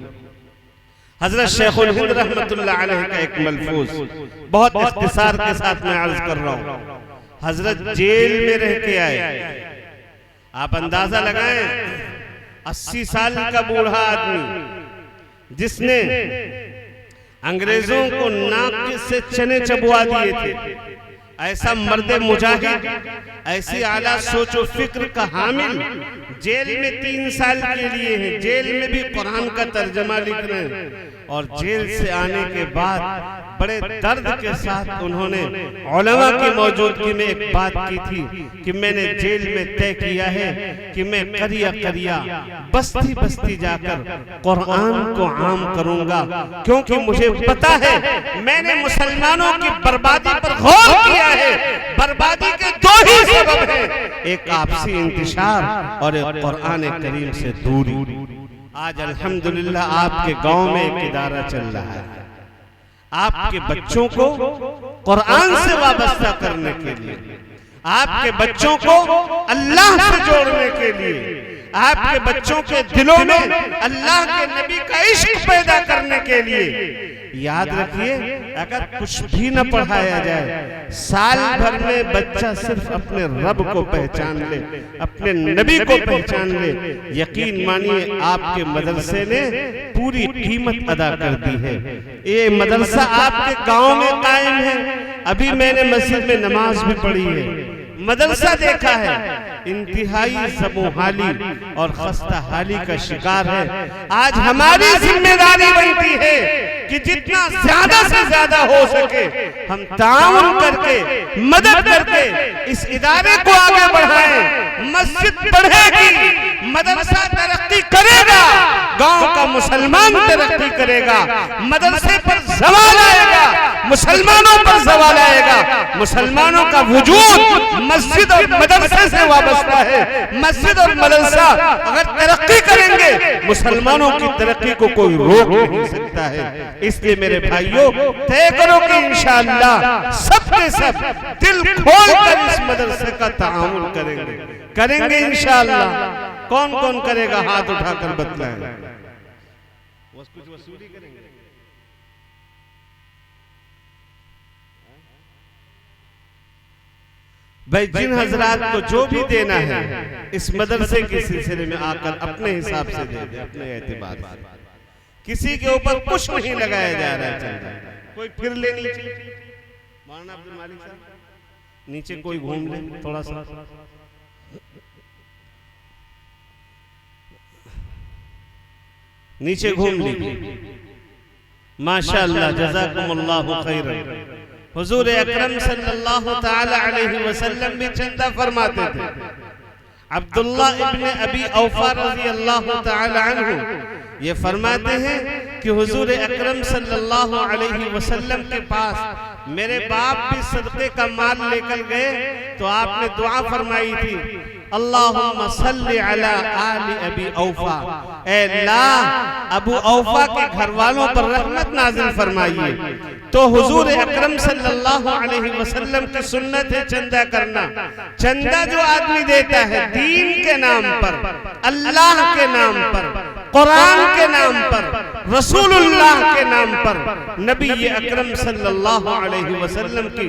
हजरत शेखुल हिंद रहमतुल्लाह अलैह का एक मलफूज बहुत इख्तिसार के साथ मैं अर्ज कर रहा हूँ। हजरत जेल में रह के आए। आप अंदाजा लगाएं, 80 साल का बूढ़ा आदमी जिसने अंग्रेजों को नाक से चने चबवा दिए थे, ऐसा मर्दे मुजाहिद, ऐसी आला सोचो फिक्र का हामिल, जेल में 3 साल के लिए है। जेल में भी कुरान का तर्जमा लिख रहे हैं और जेल से आने के बाद बड़े दर्द के साथ उन्होंने उलमा की मौजूदगी में एक बात की थी कि मैंने जेल में तय किया है कि मैं करिया करिया बस्ती बस्ती जाकर कुरान को आम करूंगा, क्योंकि मुझे पता है मैंने मुसलमानों की बर्बादी पर गौर किया है। बर्बादी के 2 ही सबब हैं, एक आपसी इंतशार और एक कुरान करीम से दूरी। आज अल्हम्दुलिल्लाह आपके गांव में एक इदारा चल रहा है, आपके बच्चों को कुरान से वाबस्ता करने के लिए, आपके बच्चों को अल्लाह से जोड़ने के लिए, आपके बच्चों के दिलों में अल्लाह के नबी का इश्क पैदा करने के लिए। याद रखिए, अगर कुछ भी न पढ़ाया जाए, साल भर में बच्चा सिर्फ अपने रब को पहचान ले, अपने नबी को पहचान ले, यकीन मानिए आपके मदरसे ने पूरी कीमत अदा कर दी है। ये मदरसा आपके गांव में कायम है। अभी मैंने मस्जिद में नमाज भी पढ़ी है, मदरसा देखा है, इंतहाई समूहाली और खस्ता हाली का शिकार है। आज हमारी जिम्मेदारी बनती है कि जितना ज्यादा से ज्यादा हो सके हम ताउन करके, मदद करके इस इदारे को आगे बढ़ाएं। मस्जिद बढ़ेगी, मदरसा तरक्की करेगा, गांव का मुसलमान तरक्की करेगा, मदरसे पर सवाल आएगा, मुसलमानों पर सवाल आएगा। मुसलमानों का वजूद मस्जिद और मदरसे से वाबस्ता है। मस्जिद और मदरसा अगर तरक्की करेंगे, मुसलमानों की तरक्की को कोई रोक नहीं सकता है। इसलिए मेरे भाइयों, तय करो कि इंशाअल्लाह सब के सब दिल खोलकर इस मदरसे का ताउन करेंगे इंशाअल्लाह। कौन कौन करेगा? हाथ उठाकर बतलाएं। कुछ वसूली करेंगे? भाई, जिन हजरात को जो भी देना है इस मदरसे के सिलसिले में आकर अपने हिसाब से दे दे, अपने एतबार से। किसी के ऊपर कुछ नहीं लगाया जा रहा है, चल रहा है। कोई फिर ले नीचे, मौलाना अब्दुल मालिक साहब नीचे कोई घूम ले थोड़ा सा, नीचे घूम लीजिए। माशाअल्लाह, जज़ाकुमुल्लाहु खैरन। हुजूर अकरम सल्लल्लाहु ताला अलैहि वसल्लम भी चंदा फरमाते थे। अब्दुल्ला इब्न अबी औफा रज़ी अल्लाह ताला अन्हु ये फरमाते हैं कि हुजूर अकरम सल्लल्लाहु अलैहि वसल्लम के पास मेरे बाप भी सदक़े का माल लेकर गए तो आपने दुआ फरमाई थी, अल्लाहुम्मा सल्ली अला आलि अबी औफा, ऐ अल्लाह अबू औफा के घर वालों पर रहमत नाज़िल फरमाइए। तो हुजूर अकरम सल्लल्लाहु अलैहि वसल्लम की सुन्नत है चंदा करना। चंदा जो आदमी देता है दीन के नाम पर, अल्लाह के नाम पर, कुरान के नाम पर, रसूलुल्लाह के नाम पर, नबी अकरम सल्लल्लाहु अलैहि वसल्लम की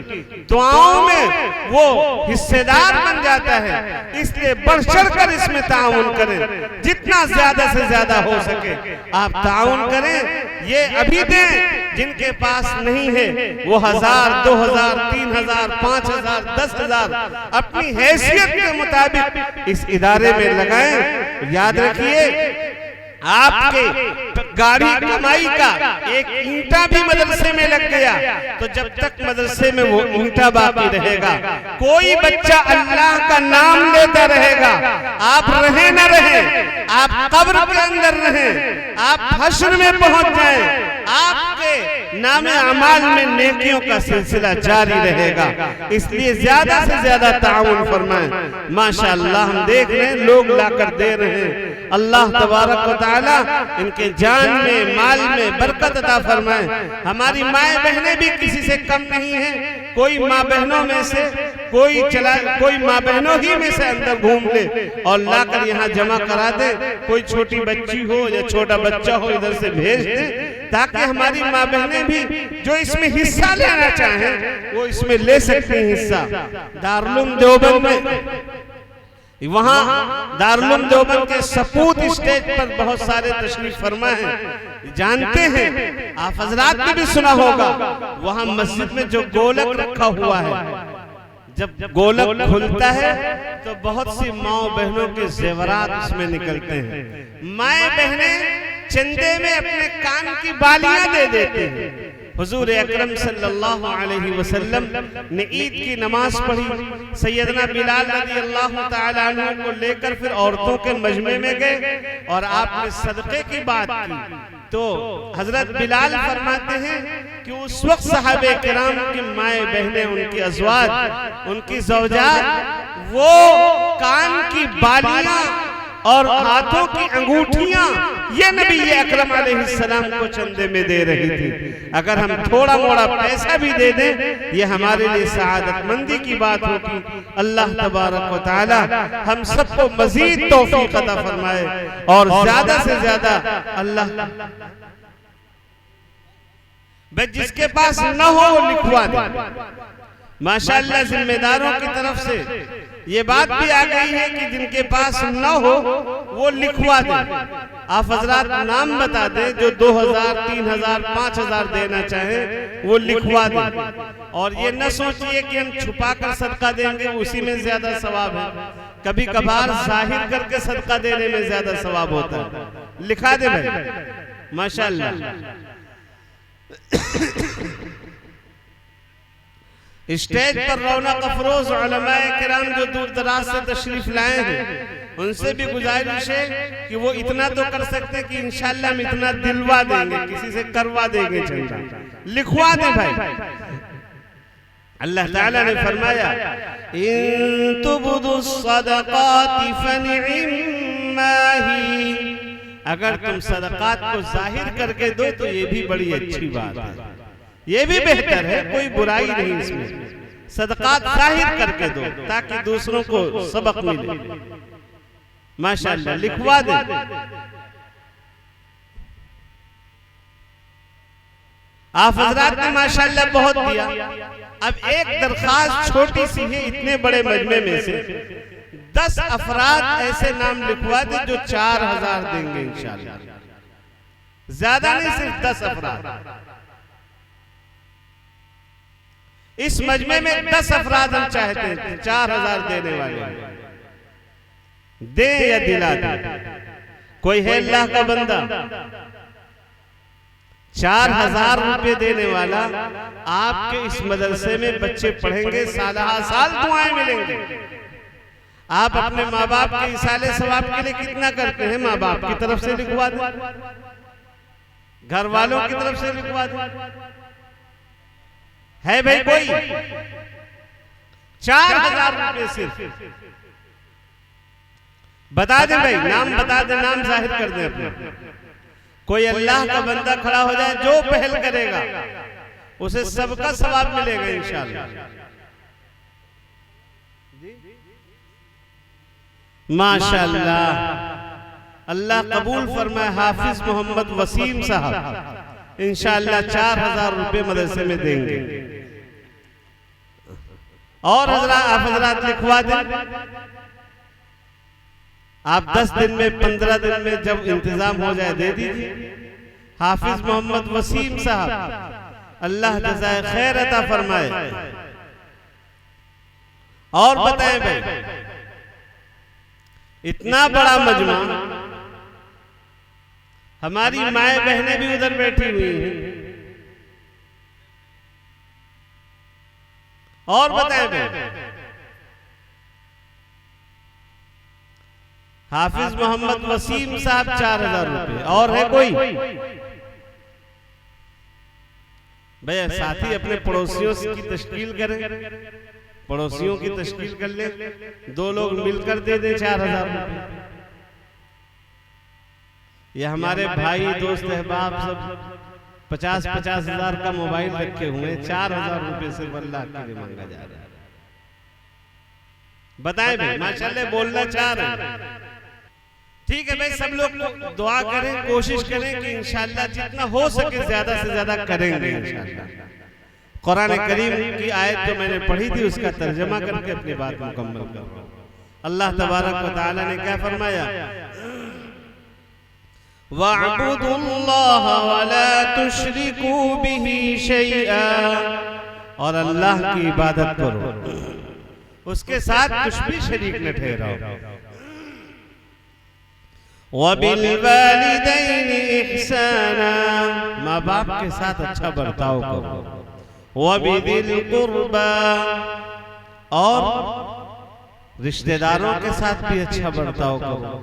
दुआओं में वो हिस्सेदार बन जाता है। इसलिए बढ़ चढ़ कर इसमें ताउन करें, जितना ज्यादा से ज्यादा हो सके आप ताउन करें। ये अभी दें, जिनके पास नहीं है वो 1000, 2000, 3000, 5000, 10000 अपनी हैसियत के मुताबिक इस इदारे में लगाएं। याद रखिए, आपके गाड़ी कमाई का एक ईंटा भी मदरसे में लग गया तो जब तक मदरसे में वो ईंटा बाकी रहेगा, कोई बच्चा अल्लाह का नाम लेता रहेगा, आप रहे न रहे, आप कब्र के अंदर रहे, आप हश्र में पहुंच जाएं, आपके नामे अमाल में नेकियों का सिलसिला जारी रहेगा। इसलिए ज्यादा से ज्यादा ताउन फरमाएं। माशाअल्लाह हम देख रहे हैं लोग लाकर दे रहे हैं। अल्लाह तबारक व तआला इनके जान में माल में बरकत अता फरमाए। हमारी माए बहनें भी किसी से कम नहीं है। कोई माँ बहनों में से कोई माँ बहनों ही में से अंदर घूम ले और लाकर यहाँ जमा करा दे। कोई छोटी बच्ची हो या छोटा बच्चा हो इधर से भेज दे ताकि हमारी माँ बहनें भी जो इसमें हिस्सा लेना चाहें वो इसमें ले सकती हैं हिस्सा। दारुल देवबंद में वहाँ दारुल देवबंद के सपूत स्टेज पर बहुत सारे तशरीफ फरमा हैं, जानते हैं आप हजरात ने भी सुना होगा। वहाँ मस्जिद में जो गोलक रखा हुआ है, जब गोलक खुलता है तो बहुत सी माँ बहनों के जेवरात उसमें निकलते हैं। माए बहनें चंदे में अपने कान की बालियां दे देते हैं। हुजूर अकरम सल्लल्लाहु अलैहि वसल्लम ने ईद की नमाज पढ़ी, सैयदना बिलाल रज़ी अल्लाह ताला अन्हु को लेकर फिर औरतों के मजमे में गए और आपने सदक़े की बात की तो हजरत बिलाल फरमाते हैं कि उस वक्त सहाबे किराम की माए बहनें, उनकी अज़वाज, उनकी ज़ौजात वो कान की बालियां और हाथों की अंगूठियां ये नबी अकरम अलैहिस्सलाम को चंदे में दे रही थी। अगर हम थोड़ा मोड़ा पैसा भी दे दें ये हमारे लिए सआदतमंदी की बात होगी। अल्लाह तबारक व तआला हम सबको मजीद तौफीक अता फरमाए और ज्यादा से ज्यादा अल्लाह बस जिसके पास न हो वो लिखवा दे। माशाअल्लाह जिम्मेदारों की तरफ से ये बात भी आ गई है कि जिनके पास न हो वो लिखवा दे। आप हजरात नाम बता दें जो 2000, 3000, 5000 देना चाहें वो लिखवा दें। और ये न सोचिए कि हम छुपा कर सदका देंगे उसी में ज्यादा सवाब है। कभी कभार जाहिर करके सदका देने में ज्यादा सवाब होता है। लिखा दे भाई माशाअल्लाह। स्टेज पर रौनक अफरोज उलमाए किराम जो दूर दराज से तशरीफ लाए हैं उनसे भी गुजारिश है कि वो इतना तो कर सकते कि इंशाअल्लाह हम इतना दिलवा देंगे, किसी से करवा देंगे, चंदा लिखवा दे भाई। अल्लाह ताला ने फरमाया इन तुबदु सदकाति फनिम्मा ही, अगर तुम सदकात को जाहिर करके दो तो ये भी बड़ी अच्छी बात है, ये भी बेहतर है, कोई बुराई नहीं इसमें। सदकात जाहिर करके दो ताकि दूसरों को सबक मिले। माशाअल्लाह लिखवा दे। आप हजरात ने माशाअल्लाह बहुत दिया। अब एक दरखास्त छोटी सी है, इतने बड़े मजमे में से 10 अफराद ऐसे नाम लिखवा दे जो 4000 देंगे इंशाअल्लाह। ज्यादा नहीं, सिर्फ 10 अफराद। इस मजमे में 10 अफराद हम चाहते हैं 4000 देने वाले दे या दिला दे। कोई है अल्लाह का बंदा 4000 रुपए देने वाला, आपके इस मदरसे में बच्चे पढ़ेंगे, साल दुआएं मिलेंगे। आप अपने माँ बाप के इसाले सवाब के लिए कितना करते हैं? माँ बाप की तरफ से लिखवा दे, घर वालों की तरफ से लिखवा दे। है भाई कोई 4000 रुपए सिर्फ बता दे भाई, नाम बता दे, नाम जाहिर कर दे अपने। कोई अल्लाह का बंदा खड़ा हो जाए जो पहल करेगा उसे सबका सवाब मिलेगा इंशाअल्लाह। माशाअल्लाह, अल्लाह कबूल फरमाए। हाफिज मोहम्मद वसीम साहब इंशाअल्लाह 4000 रुपए मदरसे में देंगे। और आप हजरात लिखवा दें। आप 10 दिन में 15 दिन में जब इंतजाम हो जाए दे दीजिए। हाफिज मोहम्मद वसीम साहब अल्लाह जज़ाए खैर अता फरमाए। और बताएं भाई, इतना बड़ा मजमा हमारी माए बहनें भी उधर बैठी हुई हैं। और बताएं भाई, हाफिज मोहम्मद वसीम साहब 4000 रुपए। और है कोई भैया? साथी अपने पड़ोसियों की तश्कील करें, पड़ोसियों की तश्कील कर ले, 2 लोग मिलकर दे दें 4000 रुपए। ये हमारे भाई दोस्त अहबाब सब 50-50 हजार का मोबाइल रखे हुए हैं, 4000 रुपए से अल्लाह के लिए मांगा जा रहा है। बताएं भाई, माशाल्लाह बोलना चाह रहे हैं। ठीक है भाई, सब लोग दुआ करें, कोशिश करें कि इंशाअल्लाह जितना हो सके ज्यादा से ज्यादा करेंगे इंशाअल्लाह। कुरान करीम की आयत जो मैंने पढ़ी थी उसका तर्जमा करके अपनी बात मुकम्मल कर रहा हूं। अल्लाह तबारक व तआला ने क्या फरमाया? वअबुदुल्लाह वला तुश्रिकू बिही शैआ, और अल्लाह की इबादत करो, उसके साथ कुछ भी शरीक न ठहराओ। वबिल वालिदैनि इहसाना, माँ बाप के साथ अच्छा बर्ताव करो। वबिदिल कुर्बा, और रिश्तेदारों के साथ भी अच्छा बर्ताव करो।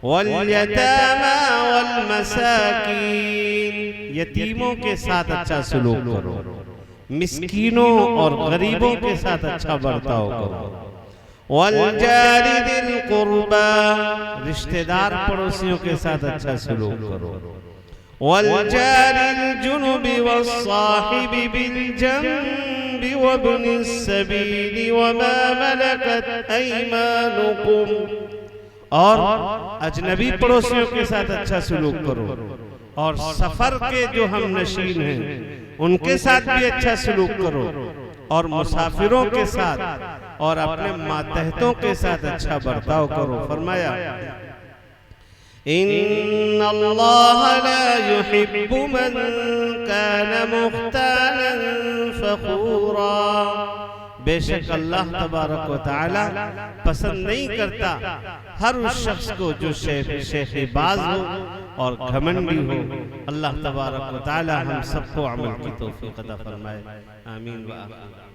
वल्यतामा वल्मसाकीन, यतीमों के साथ अच्छा सलूक करो। मिस्कीनों और गरीबों के साथ अच्छा बर्ताव करो। वल्जारि दिल कुर्बा, रिश्तेदार पड़ोसियों के साथ अच्छा सलूक करो। वल्जारिल जुनुबि वस्साहिबि बिल जंबि वब्निस सबीली वमा मलकत अयमानुकुम, और अजनबी पड़ोसियों के साथ अच्छा सलूक करो। और सफर के जो हम नशीन हैं उनके साथ भी अच्छा सलूक करो। और मुसाफिरों के साथ और अपने मातहतों के साथ अच्छा बर्ताव करो। फरमाया इन्नल्लाह ला युहिब्बु मन कान मुख्तालन फखूरा, बेशक अल्लाह तबारक व तआला पसंद नहीं करता हर उस शख्स को जो शेखबाज हो और घमंडी हो। अल्लाह तबारक व तआला हम सबको अमल की तौफीक अता फरमाए। आमीन व आमीन।